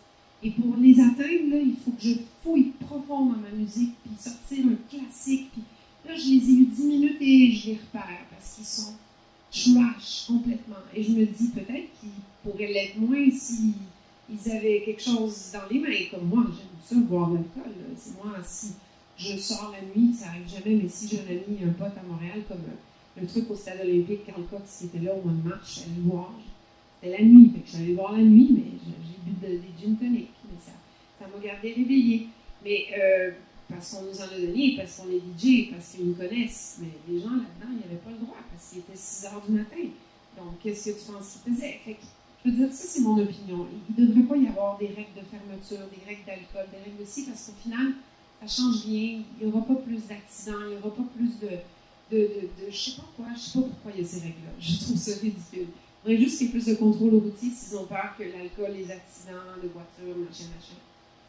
Et pour les atteindre, là, il faut que je fouille profond dans ma musique, puis sortir un classique. Puis là, je les ai eu 10 minutes et je les repère parce qu'ils sont trash complètement. Et je me dis peut-être qu'ils pourraient l'être moins s'ils avaient quelque chose dans les mains. Comme moi, j'aime ça, boire de l'alcool. C'est moi, si je sors la nuit, ça n'arrive jamais, mais si j'ai un ami, un pote à Montréal, comme le truc au stade olympique, Carl Cox qui était là au mois de mars, je suis allée boire. C'était la nuit, fait que je suis allée boire la nuit, mais j'ai bu des gin tonic. Mais ça m'a gardé réveillée. Mais parce qu'on nous en a donné, parce qu'on est DJ, parce qu'ils nous connaissent. Mais les gens là-dedans, ils n'avaient pas le droit parce qu'il était 6 heures du matin. Donc, qu'est-ce que tu penses qu'ils faisaient? Fait que, je veux dire, ça, c'est mon opinion. Il ne devrait pas y avoir des règles de fermeture, des règles d'alcool, des règles aussi, parce qu'au final, ça change rien. Il n'y aura pas plus d'accidents, il n'y aura pas plus de je ne sais pas quoi, je ne sais pas pourquoi il y a ces règles-là. Je trouve ça ridicule. Il faudrait juste qu'il y ait plus de contrôle routier s'ils ont peur que l'alcool, les accidents de voiture, machin.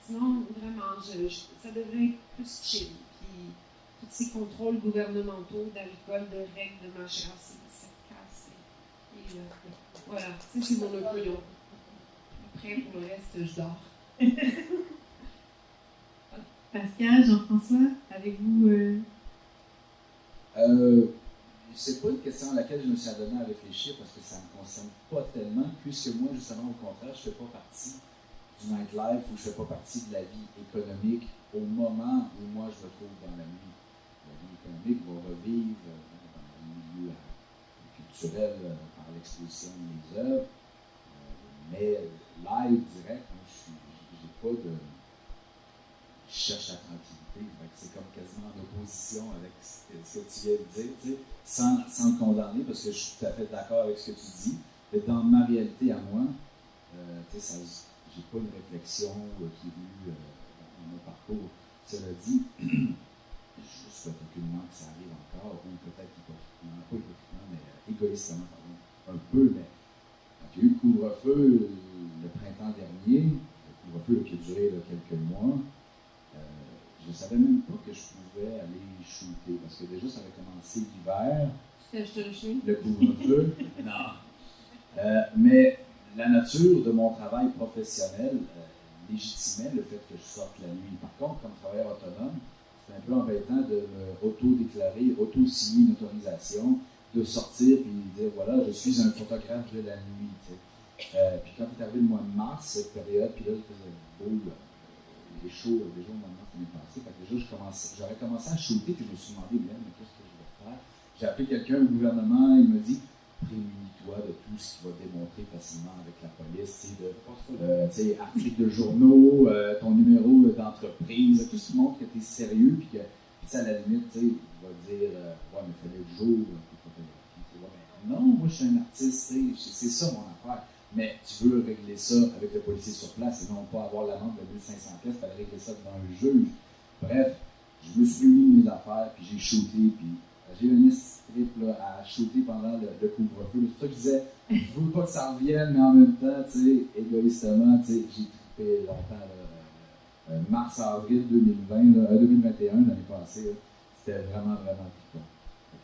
Sinon, vraiment, ça devrait être plus chill. Puis, tous ces contrôles gouvernementaux d'alcool, de règles, de machin, ça casse. Et, voilà, ça c'est mon opinion. Après, pour le reste, je dors. Pascal, Jean-François, avez-vous... C'est pas une question à laquelle je me suis adonné à réfléchir parce que ça ne me concerne pas tellement, puisque moi, justement, au contraire, je ne fais pas partie du nightlife ou je ne fais pas partie de la vie économique au moment où moi je me trouve dans la vie. La vie économique va revivre dans le milieu culturel par l'exposition des œuvres, mais live, direct, moi, j'ai pas de... Je cherche la tranquillité. C'est comme quasiment en opposition avec ce que tu viens de dire, tu sais, sans le condamner, parce que je suis tout à fait d'accord avec ce que tu dis. Mais dans ma réalité à moi, tu sais, j'ai pas une réflexion qui est venue dans mon parcours. Cela dit, je souhaite aucunement que ça arrive encore, ou peut-être hypocritement, pas hypocritement, mais égoïstement, pardon, un peu, mais quand il y a eu le couvre-feu le printemps dernier, le couvre-feu qui a duré quelques mois, je ne savais même pas que je pouvais aller shooter, parce que déjà, ça avait commencé l'hiver. Le couvre-feu. Non. Mais la nature de mon travail professionnel légitimait le fait que je sorte la nuit. Par contre, comme travailleur autonome, c'est un peu embêtant de me auto-déclarer, auto-signer une autorisation, de sortir et dire voilà, je suis un photographe de la nuit. Puis quand est arrivé le mois de mars, cette période, puis là, il faisait beau. Les shows, les jours de moment qui m'est passé. Fait que déjà, j'aurais commencé à shooter, puis je me suis demandé, mais qu'est-ce que je vais faire? J'ai appelé quelqu'un au gouvernement, il me dit, prémunis-toi de tout ce qui va démontrer facilement avec la police, articles de journaux, ton numéro d'entreprise, tout ce qui montre que tu es sérieux, puis que, à la limite, il va dire, ouais, mais fallait le jour, mais non, moi, je suis un artiste, c'est ça mon affaire. Mais tu veux régler ça avec le policier sur place et non pas avoir l'amende de 1500$, il fallait régler ça devant un juge. Bref, je me suis mis mes affaires, puis j'ai shooté, puis j'ai eu une strip à shooter pendant le couvre-feu. C'est pour ça que je disais, je veux pas que ça revienne, mais en même temps, tu sais, égoïstement, tu sais, j'ai trippé longtemps, mars, avril 2021, l'année passée, c'était vraiment, vraiment trippant.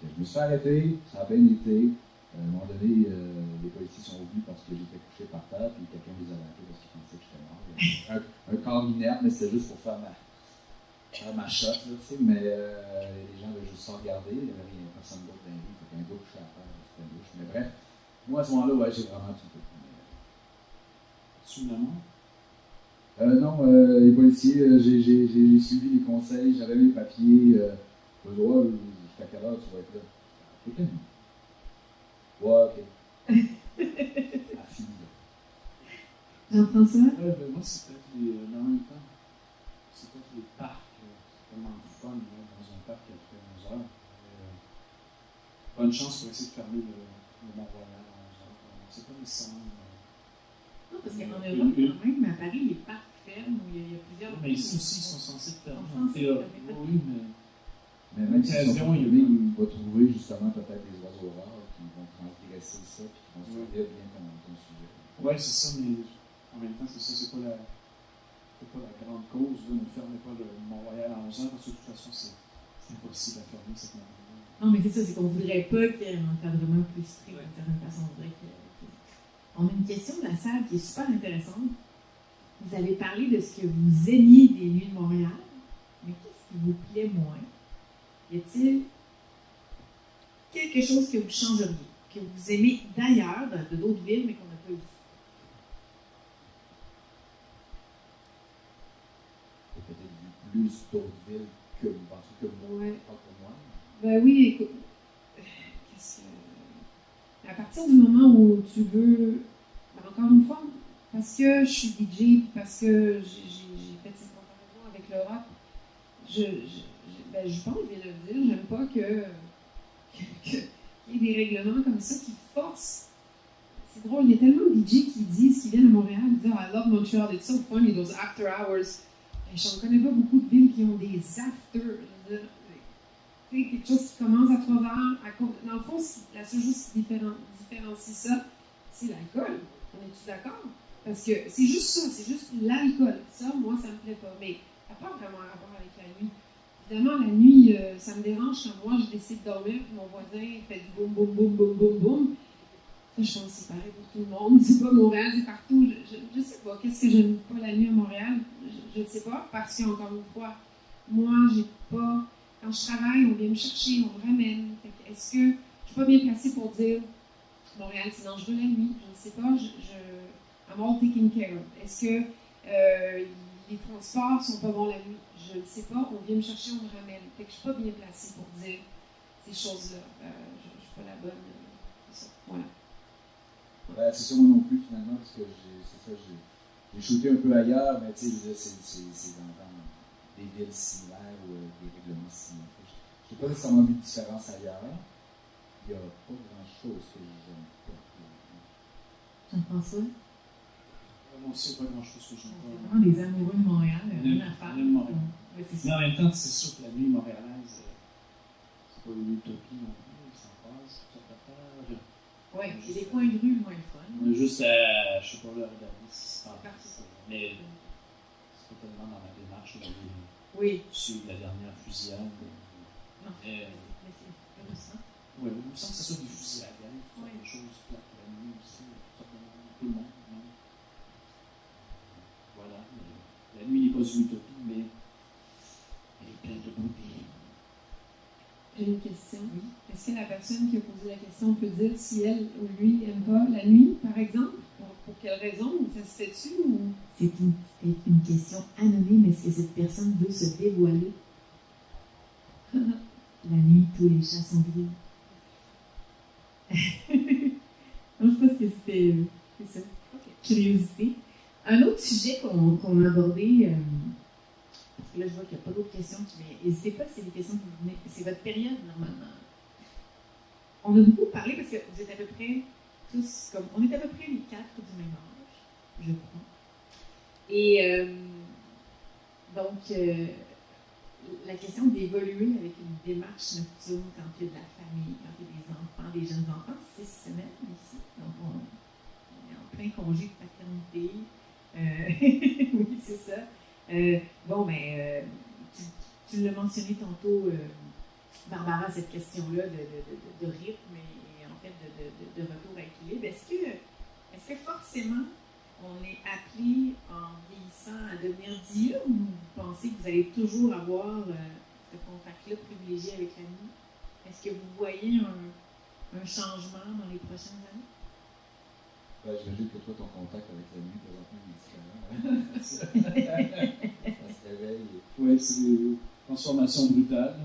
Je me suis arrêté, ça a bien été. À un moment donné, les policiers sont venus parce que j'étais couché par terre, puis quelqu'un les a arrêtés parce qu'il pensait que j'étais mort. Un corps inerte, mais c'était juste pour faire ma shot, là, tu sais, mais les gens avaient juste ça regarder, il n'y avait rien, personne d'autre dans la vie, fait qu'un gars couché à terre, c'était une douche. Mais bref, moi à ce moment-là, ouais, j'ai vraiment tout fait. Sous la main? Non, les policiers, j'ai suivi les conseils, j'avais mes papiers, le droit, jusqu'à quelle heure tu vas être là? Toute la nuit. Ouais, ok. La fille. Jean-François? Moi, c'est peut-être en même temps, c'est peut-être les parcs. C'est tellement fun, là, dans un parc, il y a bonne chance pour essayer de fermer le Mont-Royal à 11 heures. C'est pas nécessairement. Non, parce qu'en Europe, quand même, à Paris, les parcs ferment, où il y a plusieurs. Mais ici aussi, ils sont censés fermer. Ils sont censés fermer. Oui, Mais même si ils sont il il va trouver justement peut-être des oiseaux rares qui vont transgresser ça et qui vont servir bien ton sujet. Oui, c'est ça, mais en même temps, c'est pas la grande cause. Là, ne fermez pas le Mont-Royal à 11 heures, parce que de toute façon, c'est impossible à fermer cette matinée. Non, mais c'est ça, c'est qu'on ne voudrait pas qu'il y ait un encadrement plus strict d'une certaine façon. On voudrait On a une question de la salle qui est super intéressante. Vous avez parlé de ce que vous aimiez des Nuits de Montréal, mais qu'est-ce qui vous plaît moins? Y a-t-il quelque chose que vous changeriez, que vous aimez d'ailleurs, de d'autres villes, mais qu'on n'a pas eu? Il y a peut-être eu plus d'autres villes que vous pensez que moi, Ouais. pas pour moi. Ben oui, écoute. À partir du moment où tu veux, encore une fois, parce que je suis DJ, parce que j'ai fait cette comparaison avec l'Europe, je pense, je viens de le dire, j'aime pas qu'il y ait des règlements comme ça qui forcent. C'est drôle, il y a tellement de DJ qui disent, qui viennent à Montréal, qui disent I love Montreal, it's so funny, those after hours. Et je ne connais pas beaucoup de villes qui ont des after. Je veux dire, quelque chose qui commence à 3 heures. Dans le fond, la seule chose qui différencie ça, c'est l'alcool. On est-tu d'accord? Parce que c'est juste ça, c'est juste l'alcool. Ça, moi, ça me plaît pas. Mais ça n'a pas vraiment rapport avec la nuit. Évidemment, la nuit, ça me dérange quand moi, je décide de dormir, puis mon voisin fait du boum, boum, boum, boum, boum, boum. Ça, je pense que c'est pareil pour tout le monde. C'est pas Montréal, c'est partout. Je sais pas. Qu'est-ce que j'aime pas la nuit à Montréal? Je ne sais pas. Parce qu'encore une fois, moi, j'ai pas... Quand je travaille, on vient me chercher, on me ramène. Est-ce que je ne suis pas bien placée pour dire Montréal, c'est dangereux la nuit? Je ne sais pas. I'm all taken care of. Est-ce que les transports sont pas bons la nuit? Je ne sais pas. On vient me chercher, on me ramène. Fait que je ne suis pas bien placée pour dire ces choses-là. Je ne suis pas la bonne. C'est ça. Voilà. Ben, c'est ça, moi non plus, finalement, parce que j'ai shooté un peu ailleurs, mais tu sais, c'est dans des villes similaires ou des règlements similaires. Je n'ai pas nécessairement vu de différence ailleurs. Il n'y a pas grand-chose que j'aime pas. Jean-François? Moi aussi, pas grand-chose que j'aime C'est pas. vraiment des amoureux de Montréal, une affaire. Ouais, c'est Mais ça. en même temps, c'est sûr que la nuit montréalaise, c'est pas une utopie non plus, ça passe, toute sorte d'affaires. Oui, il y a des coins de rue moins fun. On a juste à, je sais pas, là, regarder si ça parti. Mais c'est pas tellement dans ma démarche d'aller Oui. suivre la dernière fusillade. Non, mais c'est heureusement. Oui, il me semble que c'est ça, des fusillades, Oui. des choses plates la nuit aussi, tout le monde. Non? Voilà, la nuit n'est pas une utopie, mais elle est pleine de beauté. J'ai une question. Oui. Est-ce que la personne qui a posé la question peut dire si elle ou lui n'aime pas la nuit, par exemple? Pour quelle raison? Ça se fait-tu? Ou... C'est une question anonyme. Est-ce que cette personne veut se dévoiler? La nuit, tous les chats sont gris. Non, je pense que c'est ça. Okay. Curiosité. Un autre sujet qu'on a abordé, parce que là, je vois qu'il n'y a pas d'autres questions, mais n'hésitez pas si c'est des questions que vous venez. C'est votre période, normalement. On a beaucoup parlé parce que vous êtes à peu près tous comme. On est à peu près les 4 du même âge, je crois. Et donc, la question d'évoluer avec une démarche nocturne quand il y a de la famille, quand il y a des enfants, des jeunes enfants, 6 semaines ici. Donc, on est en plein congé de paternité. Oui, c'est ça. Tu l'as mentionné tantôt, Barbara, cette question-là de rythme et en fait de retour à l'équilibre. Est-ce que forcément on est appelé en vieillissant à devenir diurne ou vous pensez que vous allez toujours avoir ce contact-là privilégié avec la nuit? Est-ce que vous voyez un changement dans les prochaines années? Ben, j'imagine que toi, ton contact avec la nuit, présentement, est différent. Ça se réveille. Oui, c'est des transformations brutales.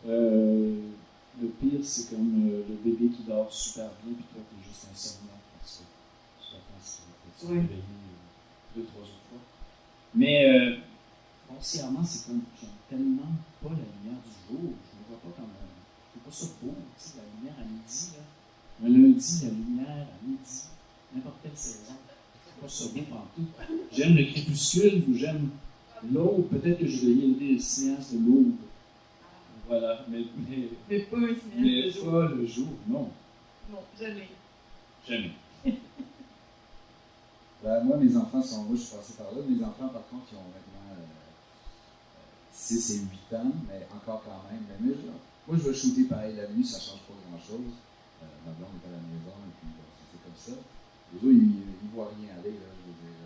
Le pire, c'est comme le bébé qui dort super bien, puis toi, tu es juste insomniaque parce que tu vas te réveiller 2-3 autres fois. Mais foncièrement, c'est comme j'aime tellement pas la lumière du jour. Je ne me vois pas comme tout pas ça beau, tu sais, la lumière à midi, là. Un lundi, la lumière à midi, n'importe quelle saison. C'est pas ça beau partout. J'aime le crépuscule ou j'aime l'aube. Peut-être que je vais devenir le cinéaste de l'aube. Voilà, mais pas un cinéaste de jour. pas le jour, non. Non, jamais. Jamais. Ben, moi, mes enfants sont. Moi, je suis passé par là. Mes enfants, par contre, ils ont maintenant 6 et 8 ans, mais encore quand même. Mais moi, je vais shooter pareil la nuit, ça ne change pas grand-chose. Ma blonde est à la maison, et puis bon, c'est comme ça. Les autres, ils ne voient rien aller. Là, je veux dire,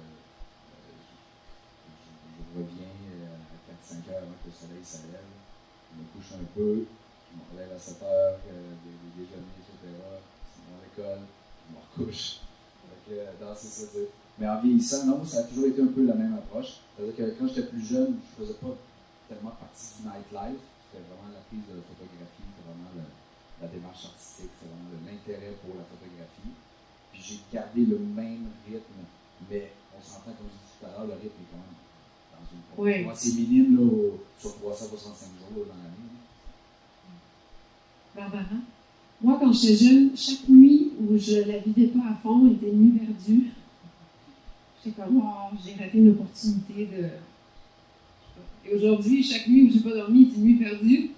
je reviens à 4-5 heures avant que le soleil se lève. Je me couche un peu, je me relève à 7 heures, des déjeuners, etc. Je vais à l'école, je me recouche. Donc, c'est ça. Mais en vieillissant, non, ça a toujours été un peu la même approche. C'est-à-dire que quand j'étais plus jeune, je ne faisais pas tellement partie du nightlife. C'était vraiment la prise de photographie, c'était vraiment la démarche artistique, c'était vraiment l'intérêt pour la photographie. Puis j'ai gardé le même rythme, mais on s'entend, comme je disais tout à l'heure, le rythme est quand même dans une proportion assez minime là, sur 365 jours dans l'année. Barbara? Moi, quand j'étais jeune, chaque nuit où je la vivais pas à fond était une nuit perdue. J'étais comme, oh, j'ai raté une opportunité de. Et aujourd'hui, chaque nuit où j'ai pas dormi est une nuit perdue.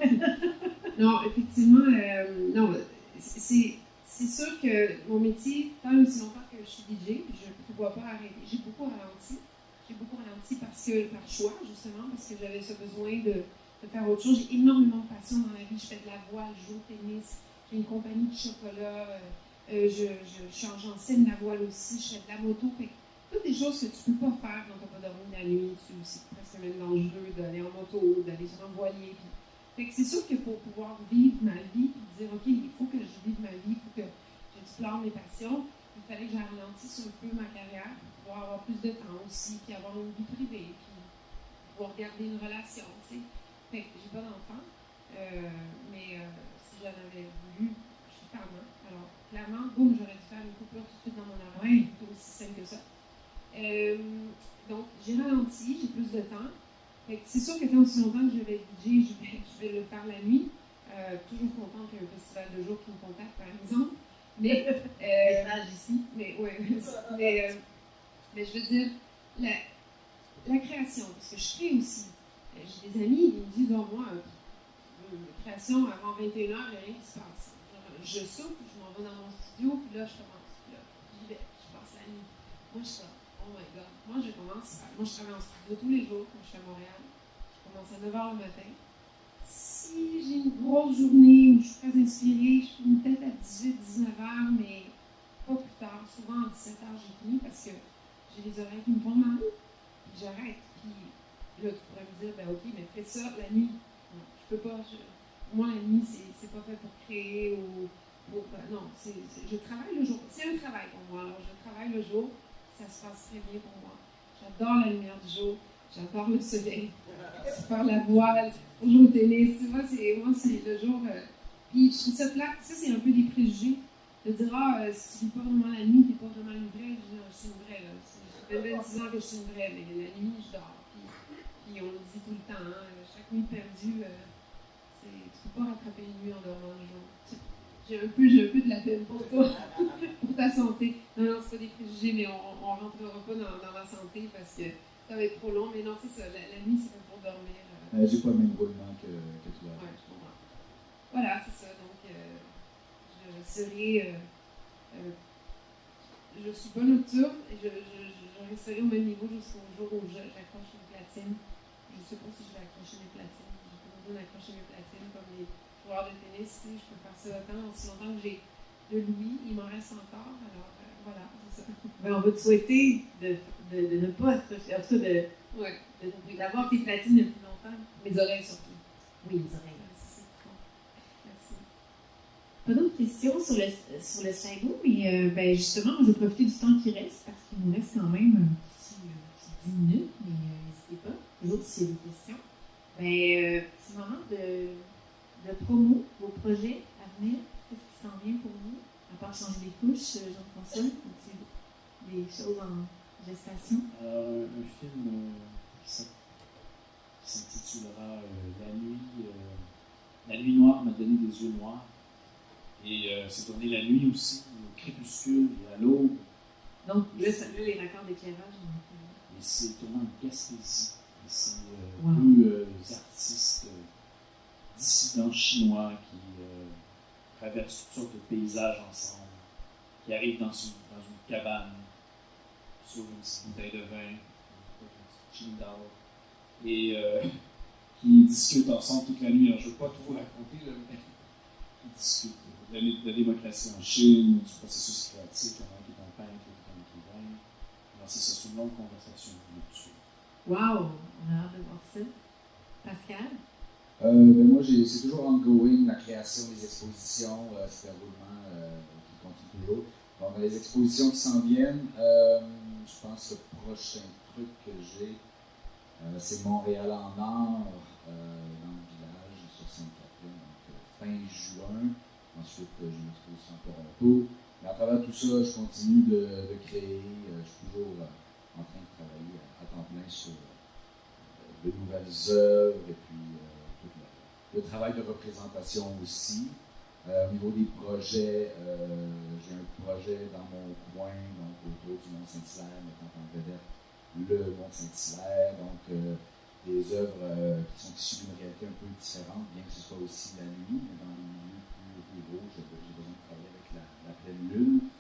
Non, effectivement, non, c'est sûr que mon métier, tant aussi longtemps que je suis DJ, je ne prévois pas arrêter. J'ai beaucoup ralenti. Parce que, par choix, justement, parce que j'avais ce besoin de faire autre chose. J'ai énormément de passion dans la vie. Je fais de la voile, je joue au tennis, j'ai une compagnie de chocolat, j'enseigne la voile aussi, je fais de la moto. Fait que, toutes des choses que tu ne peux pas faire quand tu n'as pas dormi la nuit. C'est presque même dangereux d'aller en moto, d'aller sur un voilier. Fait que c'est sûr que pour pouvoir vivre ma vie, puis dire, OK, il faut que je vive ma vie, il faut que j'explore mes passions, il fallait que j'arrondisse un peu ma carrière pour pouvoir avoir plus de temps aussi, puis avoir une vie privée, puis pouvoir garder une relation, tu sais. Fait que j'ai pas d'enfant, mais si j'en avais voulu, je suis femme. Alors, clairement, boum, j'aurais dû faire une coupure tout de suite dans mon horaire, c'est aussi simple que ça. Donc, j'ai ralenti, j'ai plus de temps. C'est sûr que tant aussi longtemps que je vais DJ, je vais le faire la nuit. Toujours contente qu'il y ait un festival de jour qui me contacte, par exemple. Mais, message ici. Mais je veux dire, la création, parce que je crée aussi. J'ai des amis, ils me disent, oh, moi, création avant 21h, il n'y a rien qui se passe. Je soupe, je m'en vais dans mon studio, puis là, je commence. Puis là, j'y vais, je passe la nuit. Moi, je suis oh my god. Moi, je travaille en studio tous les jours quand je suis à Montréal. Je commence à 9h le matin. Si j'ai une grosse journée où je suis très inspirée, je finis peut-être à 18-19h, mais pas plus tard. Souvent, à 17h, j'ai fini parce que j'ai les oreilles qui me font mal. Puis j'arrête. Puis là, tu pourrais me dire, ben ok, mais fais ça la nuit. Non, je peux pas. Moi, la nuit, c'est pas fait pour créer ou pour. Non, je travaille le jour. C'est un travail pour moi. Alors, je travaille le jour. Ça se passe très bien pour moi. J'adore la lumière du jour. J'adore le soleil. Faire la voile, jouer au tennis. Moi, c'est le jour. Puis je trouve ça plate. Ça, c'est un peu des préjugés. De dire, si tu vis pas vraiment la nuit, t'es pas vraiment une vraie. Je suis une vraie, là. Ça fait 26 ans que je suis une vraie, mais la nuit, je dors. Puis on le dit tout le temps, hein, chaque nuit perdue, tu peux pas rattraper une nuit en dormant le jour. J'ai un peu de la peine pour toi, pour ta santé. Non, c'est pas des préjugés, mais on rentrera pas dans la santé parce que ça va être trop long. Mais non, c'est ça, la nuit, c'est pour dormir. J'ai pas le même roulement que toi. Ouais, je comprends. Voilà, c'est ça. Donc, je serai. Je suis pas nocturne et je resterai au même niveau jusqu'au jour où j'accroche mes platines. Je sais pas si je vais accrocher mes platines. J'ai pas besoin d'accrocher mes platines comme les joueurs de tennis. Je peux faire ça aussi longtemps que j'ai de l'ouïe. Il m'en reste encore. Alors, voilà, c'est ça. Ben, on va te souhaiter de ne pas accrocher, en tout cas d'avoir tes platines le plus longtemps. Mes oreilles surtout. Oui, les oreilles. Merci. Pas d'autres questions sur le Slido, mais ben, justement, je vais profiter du temps qui reste parce qu'il nous reste quand même un petit 10 minutes, mais n'hésitez pas, toujours s'il y a des questions. Ben, petit moment de promo, vos projets à venir, qu'est-ce qui s'en vient pour vous? À part changer les couches, Jean-François, as-tu des choses en gestation? Alors, un film qui s'intitulera La nuit La nuit noire m'a donné des yeux noirs. Et c'est tourné la nuit aussi, au crépuscule et à l'aube. Donc, là, les raccords d'éclairage. Et c'est tourné en Gaspésie. Et c'est Wow. deux artistes dissidents chinois qui traversent toutes sortes de paysages ensemble, qui arrivent dans une cabane, sur une petite bouteille de vin, une petite Qingdao, et qui discutent ensemble toute la nuit. Alors, je ne veux pas tout vous raconter, là, mais ils discutent de la démocratie en Chine, du processus créatif, il y en a un qui est un peintre, l'autre qui est un écrivain. Alors, c'est une longue conversation. Wow! On a hâte de voir ça. Pascal? Ben moi, c'est toujours ongoing, la création des expositions, c'est un roulement qui continue toujours. Donc, les expositions qui s'en viennent, je pense que le prochain truc que j'ai, c'est Montréal en or, dans le village, sur Sainte-Catherine, donc fin juin. Ensuite, j'ai une exposition à Toronto. Mais à travers tout ça, je continue de créer. Je suis toujours en train de travailler à temps plein sur de nouvelles œuvres et puis tout le travail de représentation aussi. Au niveau des projets, j'ai un projet dans mon coin, donc autour du Mont-Saint-Hilaire, mettant en vedette le Mont-Saint-Hilaire. Donc, des œuvres qui sont issues d'une réalité un peu différente, bien que ce soit aussi la nuit, mais dans les milieux plus ruraux, j'ai besoin de travailler avec la pleine lune,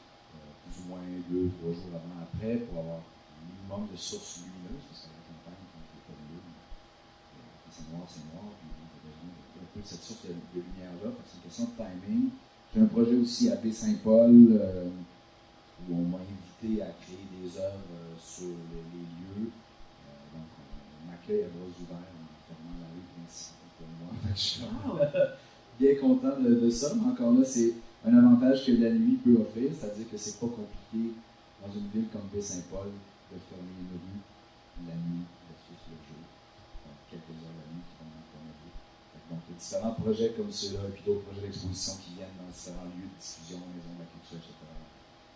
plus ou moins 2-3 jours avant après, pour avoir un minimum de sources lumineuses, parce qu'à la campagne, quand il n'y a pas de lune, quand c'est noir, puis j'ai besoin d'un peu de cette source de lumière-là, c'est une question de timing. J'ai un projet aussi à Baie-Saint-Paul, où on m'a invité à créer des œuvres sur les lieux. Donc, on m'accueille à bras ouverts en fermant la rue principale pour moi. Je suis bien content de ça, mais encore là, c'est un avantage que la nuit peut offrir, c'est-à-dire que c'est pas compliqué dans une ville comme Baie-Saint-Paul de fermer une rue la nuit versus le jour. Donc, quelques heures la nuit qui vont dans la rue. Donc, il y a différents projets comme ceux-là, et puis d'autres projets d'exposition qui viennent dans différents lieux de diffusion, maisons de la culture, etc.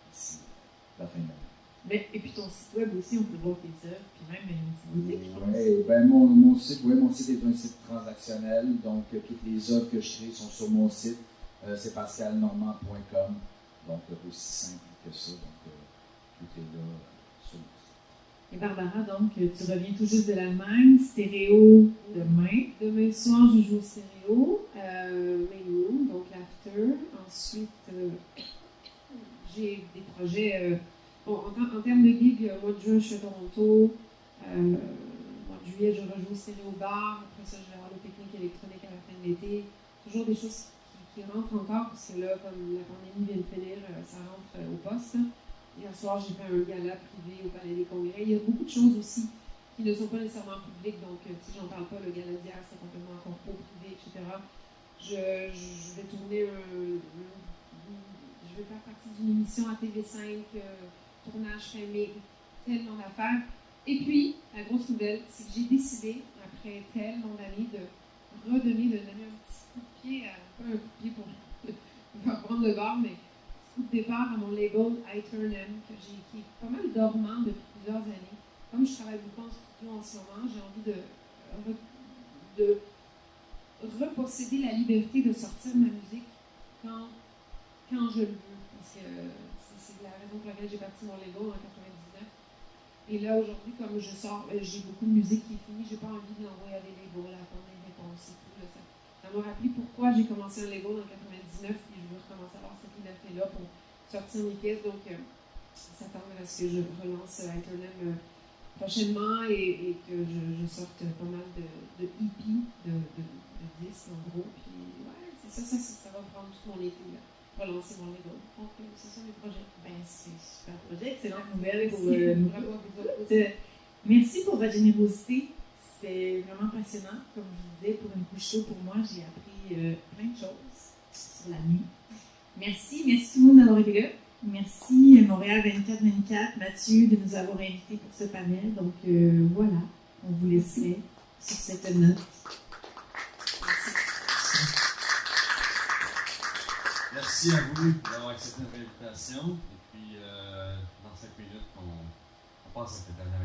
D'ici la fin de l'année. Mais, et puis ton site web aussi, on peut voir tes œuvres, puis même une boutique. Oui, ben mon site est un site transactionnel, donc toutes les œuvres que je crée sont sur mon site, c'est pascalnormand.com, donc aussi simple que ça, donc tout est là sur mon site. Et Barbara, donc, tu reviens tout juste de l'Allemagne, stéréo demain. Demain soir, je joue au stéréo, Main Room, donc l'after. Ensuite, j'ai des projets. Bon, en termes de gig, mois de juin, je suis à Toronto. Mois de juillet, je rejoue au stéréo bar. Après ça, je vais avoir le pique-nique électronique à la fin de l'été. Toujours des choses qui rentrent encore, parce que là, comme la pandémie vient de finir, ça rentre au poste. Hier soir, j'ai fait un gala privé au Palais des Congrès. Il y a beaucoup de choses aussi qui ne sont pas nécessairement publiques, donc si j'en parle pas, le gala d'hier, c'est complètement encore privé, etc. Je vais tourner je vais faire partie d'une émission à TV5, tournage fin mai, tellement d'affaires. Et puis, la grosse nouvelle, c'est que j'ai décidé, après tellement d'années, de donner un petit coup de pied, pas un coup de pied pour prendre le bord, mais coup de départ à mon label iTurnM, qui est pas mal dormant depuis plusieurs années. Comme je travaille beaucoup en studio en ce moment, j'ai envie de reposséder la liberté de sortir ma musique quand je le veux. Parce que c'est la raison pour laquelle j'ai parti mon label en 99. Et là, aujourd'hui, comme je sors, j'ai beaucoup de musique qui est finie, j'ai pas envie de l'envoyer à des labels, à attendre des réponses et tout. Là, ça m'a rappelé pourquoi j'ai commencé un label en 99 et je veux recommencer à avoir cette liberté-là pour sortir mes pièces. Donc, ça tend à ce que je relance iTurnM prochainement et que je sorte pas mal de EP, de disques en gros. Puis, ouais, c'est ça va prendre tout mon été là, pour lancer mon label. Donc, c'est ça mes projets. Ben, c'est un super projet, excellente nouvelle pour Bravo, merci pour votre générosité. C'est vraiment passionnant. Comme je vous disais, pour une couche chaude, pour moi, j'ai appris plein de choses sur la nuit. Merci tout le monde d'avoir été là. Merci Montréal 24/24, Mathieu, de nous avoir invités pour ce panel. Donc voilà, on vous laisserait sur cette note. Merci à vous d'avoir accepté notre invitation. Et puis, dans 5 minutes, on passe à cette dernière